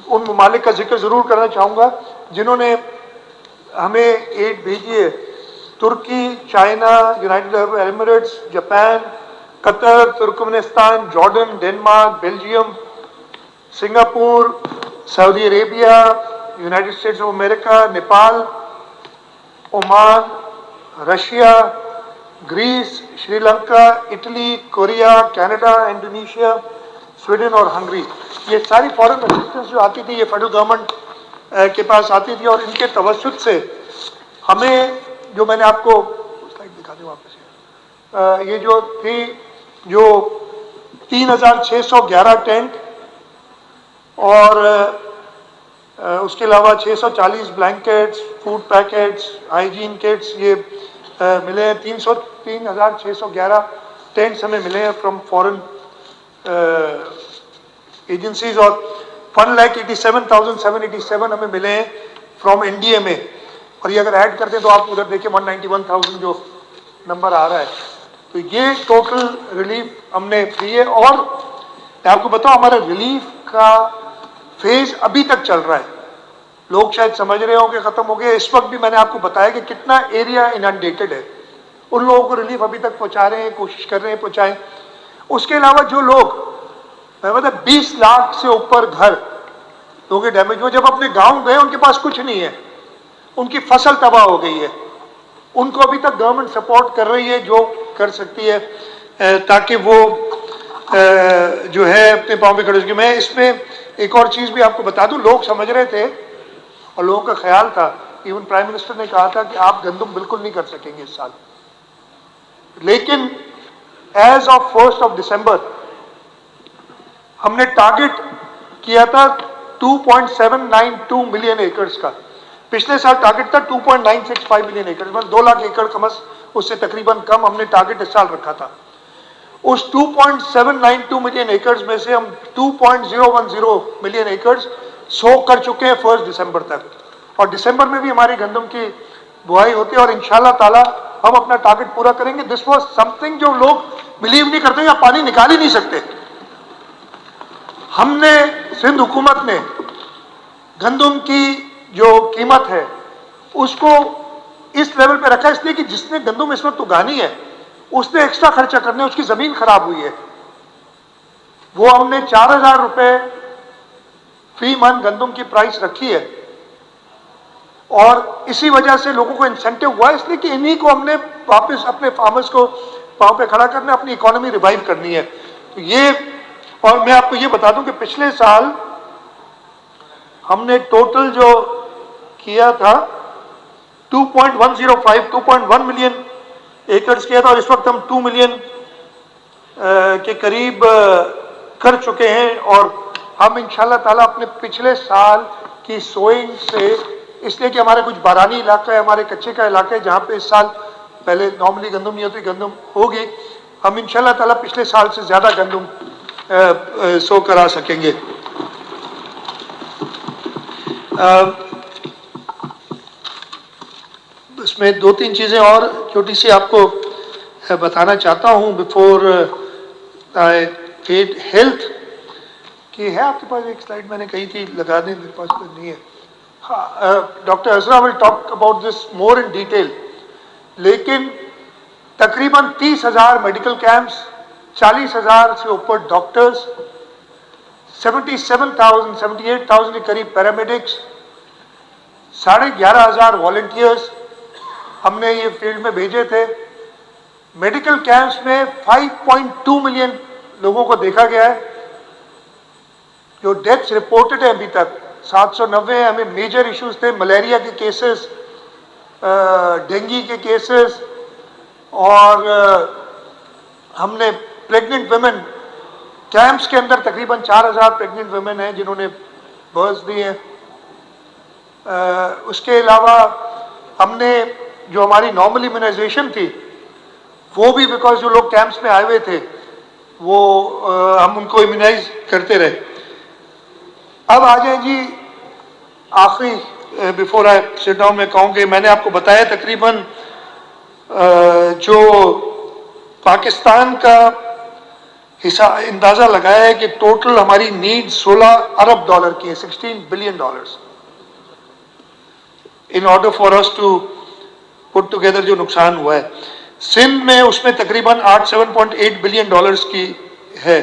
उन ममालिक का जिक्र ज़रूर करना चाहूँगा जिन्होंने हमें एड भेजी है। तुर्की, China, United Arab Emirates, Japan, Qatar, Turkmenistan, Jordan, Denmark, Belgium, Singapore, Saudi Arabia, United States of America, Nepal, Oman, Russia, Greece, Sri Lanka, Italy, Korea, Canada, Indonesia, Sweden और हंगरी। ये सारी फॉरेन असिस्टेंस जो आती थी ये फेडरल गवर्नमेंट के पास आती थी और इनके तवज्जुद से हमें, जो मैंने आपको स्लाइड दिखा दूं वापस, ये जो थी, जो 3611 टेंट और उसके अलावा 640 blankets, food packets, hygiene kits, ये मिले हैं। 3611 टेंट्स हमें मिले हैं फ्रॉम फॉरेन एजेंसीज और 1,87,787 हमें मिले हैं फ्रॉम एनडीए में। और ये अगर ऐड करते हैं तो आप उधर देखिए 191,000 जो नंबर आ रहा है। तो ये टोटल रिलीफ हमने दी है। और मैं आपको बताऊं, हमारा रिलीफ का फेज अभी तक चल रहा है। लोग शायद समझ रहे हो कि खत्म हो गया, इस वक्त भी मैंने आपको बताया कि कितना एरिया इनंडेटेड है। उन लोगों को रिलीफ अभी तक पहुंचा रहे हैं, कोशिश कर रहे हैं पहुंचाएं। उसके अलावा जो लोग, मैं बता 20 लाख से ऊपर घर लोगों के डैमेज हुए, जब अपने गांव गए उनके पास कुछ नहीं है, उनकी फसल तबाह हो गई है, उनको अभी तक गवर्नमेंट सपोर्ट कर रही है जो कर सकती है, ताकि वो जो है अपने पांव पे खड़े हो सके। मैं इसमें एक और चीज भी आपको बता दूं, लोग समझ रहे थे और लोगों का ख्याल था, इवन प्राइम मिनिस्टर ने कहा था कि आप गंदम बिल्कुल नहीं कर सकेंगे इस साल, लेकिन एज ऑफ 1 दिसंबर हमने टारगेट किया था 2.792 मिलियन एकर्स का। पिछले साल टारगेट था 2.965 मिलियन एकड़, मतलब 2 लाख एकड़ कम, उससे तकरीबन कम हमने टारगेट इस साल रखा था। उस 2.792 मिलियन एकर्स में से हम 2.010 मिलियन एकर्स सो कर चुके हैं 1 दिसंबर तक, और दिसंबर में भी हमारी गंदम की बुआई होती है और इंशाल्लाह ताला हम अपना टारगेट पूरा करेंगे। दिस वाज समथिंग जो लोग बिलीव नहीं करते या पानी निकाल ही नहीं सकते। हमने, सिंध हुकूमत ने गंदम की जो कीमत है उसको इस लेवल पे रखा, इसलिए कि जिसने गंदम इस वक्त उगानी है उसने एक्स्ट्रा खर्चा करने, उसकी जमीन खराब हुई है, वो हमने 4,000 रुपए फी मन गंदम की प्राइस रखी है। और इसी वजह से लोगों को इंसेंटिव हुआ, इसलिए कि इन्हीं को हमने वापस अपने फार्मर्स को पांव पे खड़ा करना, अपनी इकोनॉमी रिवाइव करनी है। तो ये, और मैं आपको ये बता दूं कि पिछले साल हमने टोटल जो किया था 2.1 मिलियन एकर्स किया था, और इस वक्त हम 2 मिलियन के करीब कर चुके हैं। और हम इंशाल्लाह ताला अपने पिछले साल की सोइंग से, इसलिए कि हमारे कुछ बारानी इलाका है, हमारे कच्चे का इलाका है जहाँ पे इस साल पहले नॉर्मली गंदम नहीं होती, गंदम होगी, हम इंशाल्लाह ताला पिछले साल से ज़्यादा गंदम सो करा सकेंगे। इसमें 2-3 चीज़ें और छोटी सी आपको बताना चाहता हूँ बिफोर आई गेट हेल्थ की। है आपके पास एक स्लाइड, मैंने कही थी लगा दें, मेरे पास तो नहीं है। हाँ, doctor Azra will talk about this more in detail, लेकिन तकरीबन 30,000 मेडिकल कैंप्स, 40,000 से ऊपर डॉक्टर्स, 78,000 के करीब पैरामेडिक्स, 11,500 वॉलंटियर्स हमने ये फील्ड में भेजे थे। मेडिकल कैंप्स में 5.2 मिलियन लोगों को देखा गया है। जो डेथ्स रिपोर्टेड है अभी तक 790 हमें मेजर इश्यूज थे, मलेरिया के केसेस, डेंगू के केसेस, और हमने प्रेग्नेंट वुमेन कैंप्स के अंदर तकरीबन 4,000 प्रेग्नेंट वुमेन हैं जिन्होंने बर्थ दी हैं। उसके अलावा हमने जो हमारी नॉर्मल इम्यूनाइजेशन थी वो भी, बिकॉज जो लोग कैंप्स में आए हुए थे वो हम उनको इम्यूनाइज करते रहे। अब आ जाए जी आखिरी, बिफोर आई सिट डाउन, मैं कहूँगी, मैंने आपको बताया तकरीबन जो पाकिस्तान का हिस्सा अंदाजा लगाया है कि टोटल हमारी नीड 16 अरब डॉलर की है, 16 billion dollars, in order for us to put together जो नुकसान हुआ है। सिंध में उसमें तकरीबन 7.8 बिलियन डॉलर्स की है।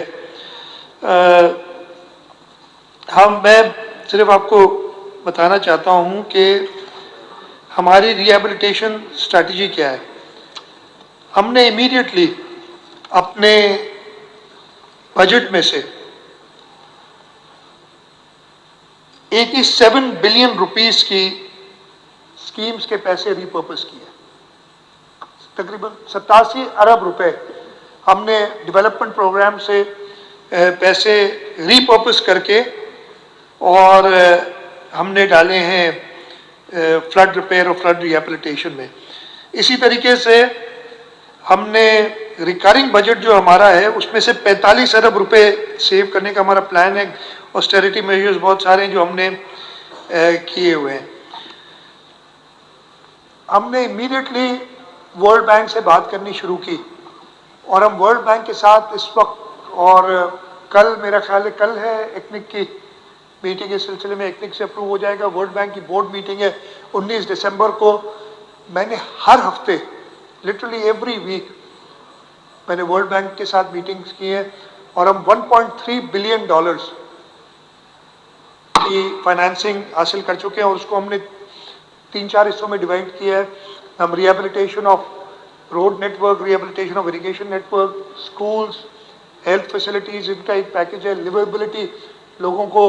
मैं सिर्फ आपको बताना चाहता हूं कि हमारी रिहैबिलिटेशन स्ट्रैटेजी क्या है। हमने इमीडिएटली अपने बजट में से 87 बिलियन रुपीस की स्कीम्स के पैसे रिपर्पस किए। तकरीबन 87 अरब रुपए हमने डेवलपमेंट प्रोग्राम से पैसे रिपर्पस करके और हमने डाले हैं फ्लड रिपेयर और फ्लड रिहैबिलिटेशन में। इसी तरीके से हमने रिकरिंग बजट जो हमारा है उसमें से 45 अरब रुपए सेव करने का हमारा प्लान है। ऑस्टेरिटी मेजर्स बहुत सारे हैं जो हमने किए हुए हैं। हमने इमीडिएटली वर्ल्ड बैंक से बात करनी शुरू की और हम वर्ल्ड बैंक के साथ इस वक्त और कल मेरा ख्याल है कल है एक्निक की मीटिंग के सिलसिले में एक्निक से अप्रूव हो जाएगा। वर्ल्ड बैंक की बोर्ड मीटिंग है 19 दिसंबर को। मैंने हर हफ्ते लिटरली एवरी वीक मैंने वर्ल्ड बैंक के साथ मीटिंग्स की हैं और हम 1.3 बिलियन डॉलर्स की फाइनेंसिंग हासिल कर चुके हैं और उसको हमने 3-4 हिस्सों में डिवाइड किया है। हम rehabilitation of road network, rehabilitation of irrigation network, schools, health facilities, इनका एक पैकेज है। लिवेबिलिटी, लोगों को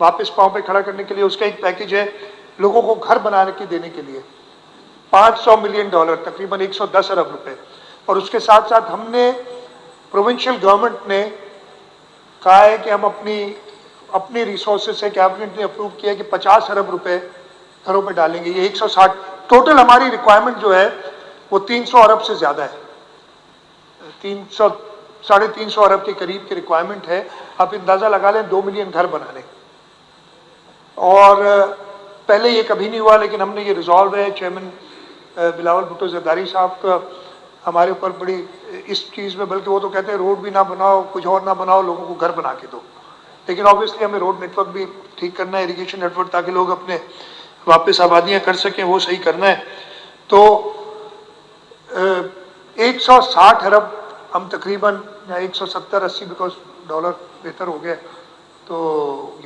वापस पांव पे खड़ा करने के लिए उसका एक पैकेज है। लोगों को घर बनाने के देने के लिए 500 मिलियन डॉलर, तकरीबन 110 अरब रुपए। और उसके साथ साथ हमने प्रोविंशियल गवर्नमेंट ने कहा है कि हम अपनी रिसोर्सेज से कैबिनेट ने अप्रूव किया कि 50 अरब रुपए घरों पे डालेंगे। ये 160 टोटल हमारी रिक्वायरमेंट जो है वो 300 अरब से ज़्यादा है। 300-350 अरब के करीब की रिक्वायरमेंट है। आप अंदाज़ा लगा लें 2 मिलियन घर बनाने। और पहले ये कभी नहीं हुआ लेकिन हमने ये रिजॉल्व है। चेयरमैन बिलावल भुट्टो जरदारी साहब का हमारे ऊपर बड़ी इस चीज़ में, बल्कि वो तो कहते हैं रोड भी ना बनाओ, कुछ और ना बनाओ, लोगों को घर बना के दो। लेकिन ऑब्वियसली हमें रोड नेटवर्क भी ठीक करना है, इरिगेशन नेटवर्क, ताकि लोग अपने वापस आबादियाँ कर सकें, वो सही करना है। तो 160 अरब हम तकरीबन, या 170-80, बिकॉज डॉलर बेहतर हो गया तो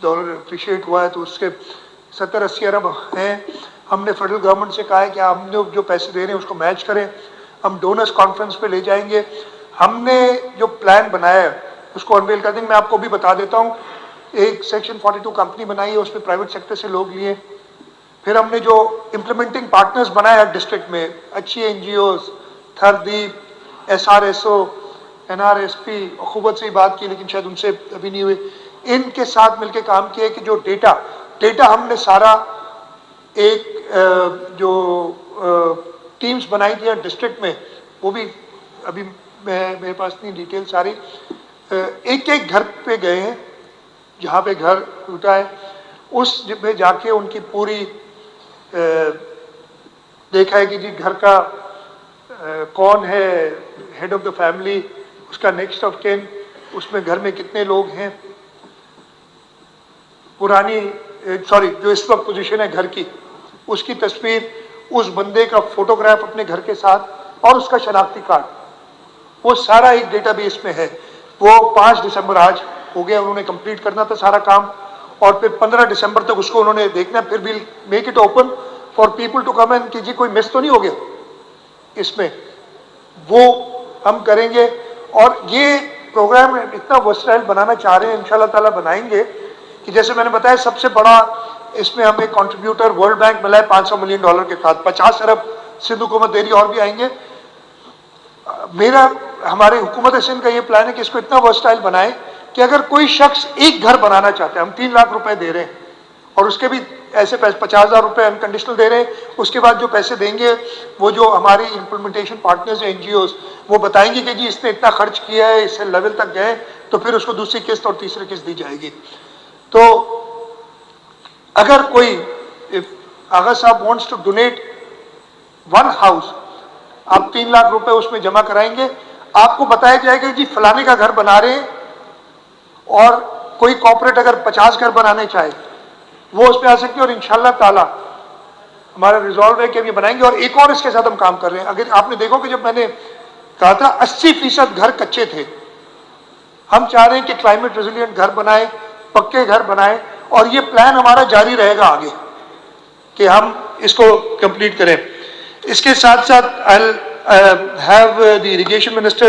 डॉलर अप्रिशिएट हुआ है तो उसके 70-80 अरब हैं। हमने फेडरल गवर्नमेंट से कहा है कि हमने जो पैसे दे रहे हैं उसको मैच करें। हम डोनर्स कॉन्फ्रेंस पे ले जाएंगे। हमने जो प्लान बनाया है उसको अनवेल कर देंगे। मैं आपको भी बता देता हूँ, एक सेक्शन 42 कंपनी बनाई है, उसमें प्राइवेट सेक्टर से लोग लिए। फिर हमने जो इम्प्लीमेंटिंग पार्टनर्स बनाए हर डिस्ट्रिक्ट में, अच्छी एनजीओज, थरदीप, SRSO, NRSP, अखूबत से ही बात की लेकिन शायद उनसे अभी नहीं हुई, इनके साथ मिलकर काम किया कि जो डेटा हमने सारा एक जो टीम्स बनाई थी डिस्ट्रिक्ट में, वो भी अभी मेरे पास नहीं डिटेल सारी, एक एक घर पे गए हैं जहाँ पे घर टूटा है, उस में जाके उनकी पूरी देखा है कि जी घर का कौन है हेड ऑफ द फैमिली, उसका नेक्स्ट ऑफ किन, उसमें घर में कितने लोग हैं, पुरानी जो इस वक्त पोजीशन है घर की, उसकी तस्वीर, उस बंदे का फोटोग्राफ अपने घर के साथ और उसका शनाख्ती कार्ड, वो सारा एक डेटाबेस में है। वो 5 दिसंबर आज हो गया, उन्होंने कंप्लीट करना था सारा काम और फिर 15 दिसंबर तक उसको उन्होंने देखना। फिर will make it open for people to come and कि जी कोई मिस तो नहीं हो गया इसमें, वो हम करेंगे। और ये प्रोग्राम इतना वर्सटाइल बनाना चाह रहे हैं, इंशाल्लाह ताला बनाएंगे कि जैसे मैंने बताया सबसे बड़ा इसमें हमें कंट्रीब्यूटर वर्ल्ड बैंक मिला है $500 मिलियन के साथ, 50 अरब सिंध हुकूमत दे रही और भी आएंगे। हमारे हुकूमत सिंध का ये प्लान है कि इसको इतना वर्सटाइल बनाए कि अगर कोई शख्स एक घर बनाना चाहता है, हम 3 लाख रुपए दे रहे हैं और उसके भी ऐसे 50,000 रुपए अनकंडीशनल दे रहे हैं। उसके बाद जो पैसे देंगे वो जो हमारी इम्प्लीमेंटेशन पार्टनर्स हैं, एनजीओज, वो बताएंगे कि जी इसने इतना खर्च किया है, इससे लेवल तक गए, तो फिर उसको दूसरी किस्त और तीसरी किस्त दी जाएगी। तो अगर कोई आगा साहब वांट्स टू डोनेट 1 हाउस, आप 3 लाख रुपए उसमें जमा कराएंगे, आपको बताया जाएगा जी फलाने का घर बना रहे हैं, और कोई कॉर्पोरेट अगर 50 घर बनाने चाहे वो उसमें आ सकते हैं। और इंशाल्लाह ताला हमारा रिजॉल्व है कि हम ये बनाएंगे। और एक और इसके साथ हम काम कर रहे हैं। अगर आपने देखो कि जब मैंने कहा था 80% घर कच्चे थे, हम चाह रहे हैं कि क्लाइमेट रेजिलिएंट घर बनाए, पक्के घर बनाए और ये प्लान हमारा जारी रहेगा आगे कि हम इसको कंप्लीट करें। इसके साथ साथ I'll have the irrigation minister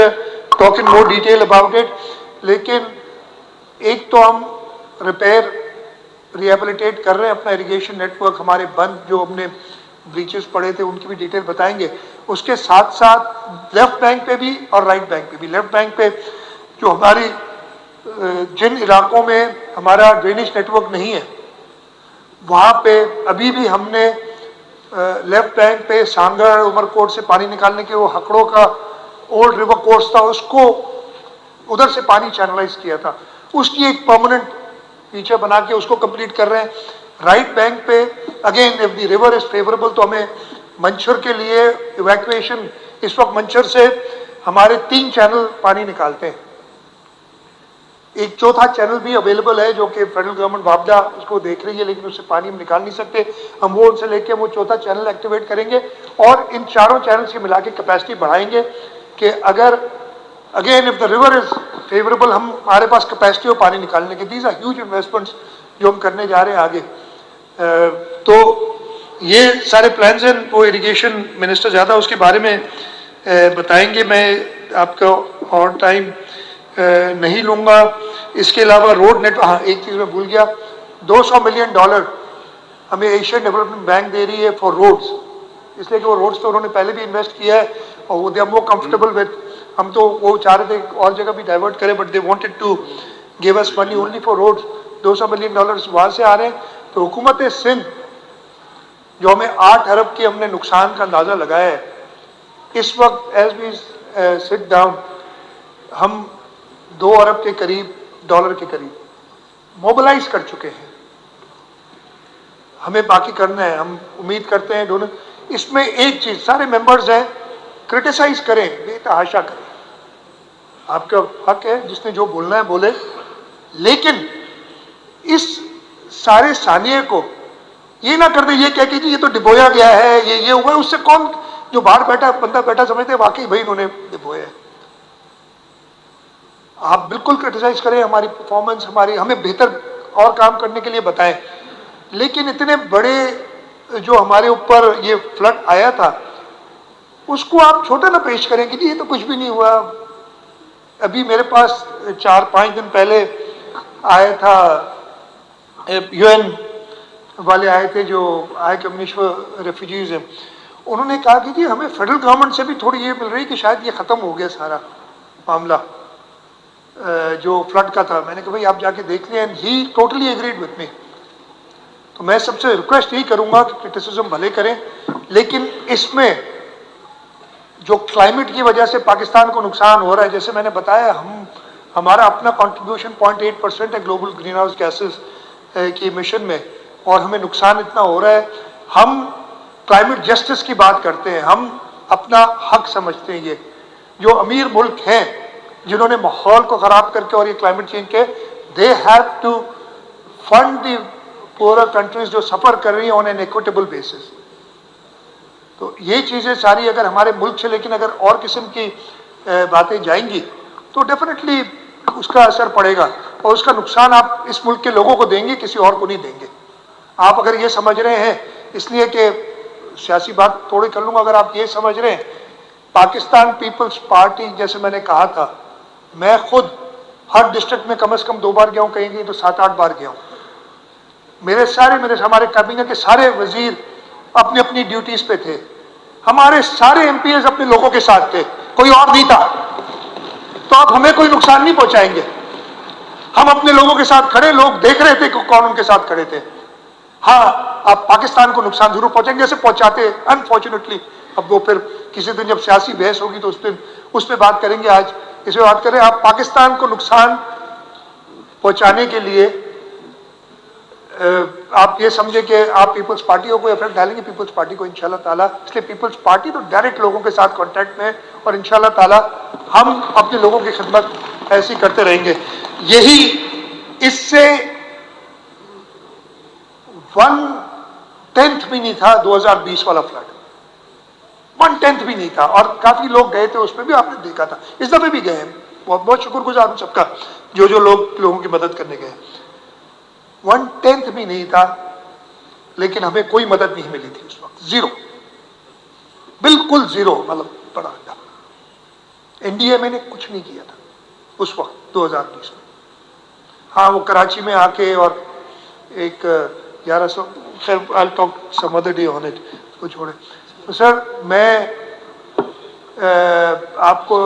talk in more detail about it, लेकिन एक तो हम रिपेयर रिहेबिलिटेट कर रहे हैं अपना इरिगेशन नेटवर्क, हमारे बंद जो हमने ब्रीचेस पड़े थे उनकी भी डिटेल बताएंगे। उसके साथ साथ लेफ्ट बैंक पे भी और राइट बैंक पे भी। लेफ्ट बैंक पे जो हमारी जिन इलाकों में हमारा ड्रेनेज नेटवर्क नहीं है वहाँ पे अभी भी हमने लेफ्ट बैंक पे सांगर उमरकोट से पानी निकालने के वो हकड़ों का ओल्ड रिवर कोर्स था, उसको उधर से पानी चैनलाइज किया था, उसकी एक परमानेंट फीचर बना के उसको कंप्लीट कर रहे हैं। राइट बैंक पे again if the river is favourable तो हमें मंचर के लिए इवैक्यूएशन, इस वक्त मंचर से हमारे 3 चैनल पानी निकालते हैं, एक चौथा चैनल भी अवेलेबल है जो कि फेडरल गवर्नमेंट वापदा उसको देख रही है, लेकिन उससे पानी हम निकाल नहीं सकते। हम वो उनसे लेके वो चौथा चैनल एक्टिवेट करेंगे और इन चारों चैनल से मिला के कैपेसिटी बढ़ाएंगे कि अगर again if the river is favourable हम हमारे पास कैपेसिटी हो पानी निकालने की। दीज आर ह्यूज इन्वेस्टमेंट्स जो हम करने जा रहे हैं आगे। तो ये सारे प्लान्स हैं, वो इरिगेशन मिनिस्टर ज़्यादा उसके बारे में बताएंगे, मैं आपका और टाइम नहीं लूँगा। इसके अलावा रोड नेट, हाँ एक चीज़ मैं भूल गया, $200 मिलियन हमें एशियन डेवलपमेंट बैंक दे रही है फॉर रोड्स, इसलिए कि वो रोड्स तो उन्होंने पहले भी इन्वेस्ट किया है और वो they are more comfortable with. हम तो वो चाह रहे थे और जगह भी डाइवर्ट करें but they wanted to give us money only for roads. $200 million वहाँ से आ रहे हैं। तो हुकूमत सिंध जो हमें 8 अरब के हमने नुकसान का अंदाज़ा लगाया है, इस वक्त एज वी सिट डाउन हम 2 अरब के करीब डॉलर के करीब मोबिलाइज कर चुके हैं। हमें बाकी करना है, हम उम्मीद करते हैं दोनों। इसमें एक चीज़ सारे मेंबर्स हैं, क्रिटिसाइज करें, बेतहाशा करें, आपका हक है, जिसने जो बोलना है बोले, लेकिन इस सारे सानिए को ये ना कर दे ये कह के जी ये तो डिबोया गया है, ये हुआ है, उससे कौन जो बाहर बैठा बंदा बैठा समझते वाकई भाई इन्होंने डिबोया है। आप बिल्कुल क्रिटिसाइज करें हमारी परफॉर्मेंस, हमारी, हमें बेहतर और काम करने के लिए बताएं, लेकिन इतने बड़े जो हमारे ऊपर ये फ्लड आया था उसको आप छोटा ना पेश करें कि ये तो कुछ भी नहीं हुआ। अभी मेरे पास 4-5 दिन पहले आया था, UN वाले आए थे जो हाई कमिश्नर रेफ्यूजीज हैं, उन्होंने कहा कि जी हमें फेडरल गवर्नमेंट से भी थोड़ी ये मिल रही कि शायद ये ख़त्म हो गया सारा मामला जो फ्लड का था। मैंने कहा भाई आप जाके देख लें, and he totally agreed with me. तो मैं सबसे रिक्वेस्ट यही करूंगा कि क्रिटिसिज्म भले करें, लेकिन इसमें जो क्लाइमेट की वजह से पाकिस्तान को नुकसान हो रहा है, जैसे मैंने बताया हमारा अपना कंट्रीब्यूशन 0.8% है ग्लोबल ग्रीन हाउस गैसेस की इमिशन में, और हमें नुकसान इतना हो रहा है। हम क्लाइमेट जस्टिस की बात करते हैं, हम अपना हक समझते हैं। ये जो अमीर मुल्क हैं जिन्होंने माहौल को ख़राब करके और ये क्लाइमेट चेंज के, they have to fund the poor countries जो सफ़र कर रही हैं ऑन एन इक्विटेबल बेसिस। तो ये चीज़ें सारी अगर हमारे मुल्क से, लेकिन अगर और किस्म की बातें जाएंगी तो डेफिनेटली उसका असर पड़ेगा और उसका नुकसान आप इस मुल्क के लोगों को देंगे, किसी और को नहीं देंगे। आप अगर ये समझ रहे हैं, इसलिए कि सियासी बात थोड़ी कर लूँगा, अगर आप ये समझ रहे हैं पाकिस्तान पीपल्स पार्टी, जैसे मैंने कहा था, मैं खुद हर डिस्ट्रिक्ट में कम से कम 2 बार गया हूँ, कहीं तो 7-8 बार गया हूँ। हमारे कैबिनेट के सारे वजीर अपनी अपनी ड्यूटीज पे थे, हमारे सारे MPs अपने लोगों के साथ थे, कोई और नहीं था। तो आप हमें कोई नुकसान नहीं पहुंचाएंगे, हम अपने लोगों के साथ खड़े, लोग देख रहे थे कि कौन उनके साथ खड़े थे। हाँ, आप पाकिस्तान को नुकसान जरूर पहुंचाएंगे, जैसे पहुंचाते अनफॉर्चुनेटली। अब वो फिर किसी दिन जब सियासी बहस होगी तो उस पर बात करेंगे, आज इस पर बात करें। आप पाकिस्तान को नुकसान पहुंचाने के लिए आप ये समझे कि आप पीपल्स पार्टी को कोई इफेक्ट डालेंगे, पीपल्स पार्टी को इंशाल्लाह ताला, इसलिए पीपल्स पार्टी तो डायरेक्ट लोगों के साथ कांटेक्ट में है और इंशाल्लाह ताला हम अपने लोगों की खिदमत ऐसी करते रहेंगे। यही इससे 1/10 भी नहीं था 2020 वाला फ्लड, 1/10 भी नहीं था, और काफी लोग गए थे, उसमें भी आपने देखा था। इस दफे भी गए हैं, बहुत बहुत शुक्रगुजार हूं सबका जो लोगों की मदद करने गए। 1/10 भी नहीं था, लेकिन हमें कोई मदद नहीं मिली थी उस वक्त, जीरो, बिल्कुल जीरो, मतलब पड़ा था। एनडीए मैंने कुछ नहीं किया था उस वक्त 2020 में। हाँ, वो कराची में आके और एक 1100, खैर I talk some other day on it, उसको छोड़े। तो सर मैं आपको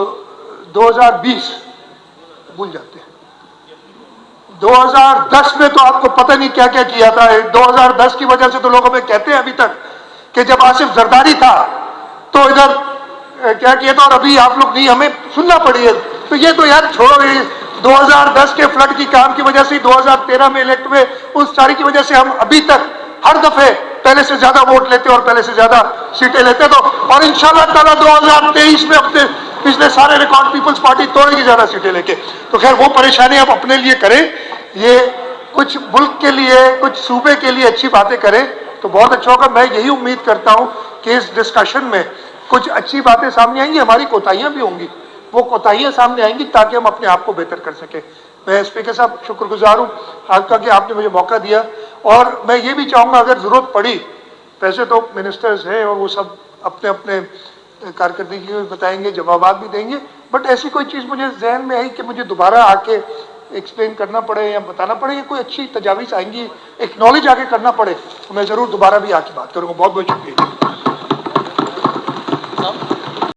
2020 भूल जाते हैं, 2010 में तो आपको पता नहीं क्या क्या किया था। 2010 की वजह से तो लोग हमें कहते हैं अभी तक कि जब आसिफ जरदारी था तो इधर क्या किया था, और अभी आप लोग नहीं, हमें सुनना पड़ी है। तो ये तो यार छोड़ो, ये 2010 के फ्लड की काम की वजह से 2013 में इलेक्ट हुए, उस सारी की वजह से हम अभी तक हर दफे पहले से ज्यादा वोट लेते और पहले से ज्यादा सीटें लेते। तो और इंशाल्लाह ताला 2023 में अपने पिछले सारे रिकॉर्ड पीपल्स पार्टी तोड़ेगी ज्यादा सीटें लेके। तो खैर वो परेशानी आप अपने लिए करें, ये कुछ मुल्क के लिए, कुछ सूबे के लिए अच्छी बातें करें तो बहुत अच्छा होगा। मैं यही उम्मीद करता हूं कि इस डिस्कशन में कुछ अच्छी बातें सामने आएंगी, हमारी कोताहियां भी होंगी, वो कोताहियां सामने आएंगी ताकि हम अपने आप को बेहतर कर सकें। मैं स्पीकर साहब शुक्रगुजार हूं आपका कि आपने मुझे मौका दिया, और मैं ये भी चाहूंगा अगर जरूरत पड़ी, वैसे तो मिनिस्टर्स हैं और वो सब अपने अपने कारकर्दगी में बताएंगे, जवाबात भी देंगे, बट ऐसी कोई चीज़ मुझे जहन में आई कि मुझे दोबारा आके एक्सप्लेन करना पड़े या बताना पड़े, या कोई अच्छी तजावीज़ आएंगी, एक नॉलेज आके करना पड़े, तो मैं ज़रूर दोबारा भी आके बात करूँगा। बहुत बहुत शुक्रिया।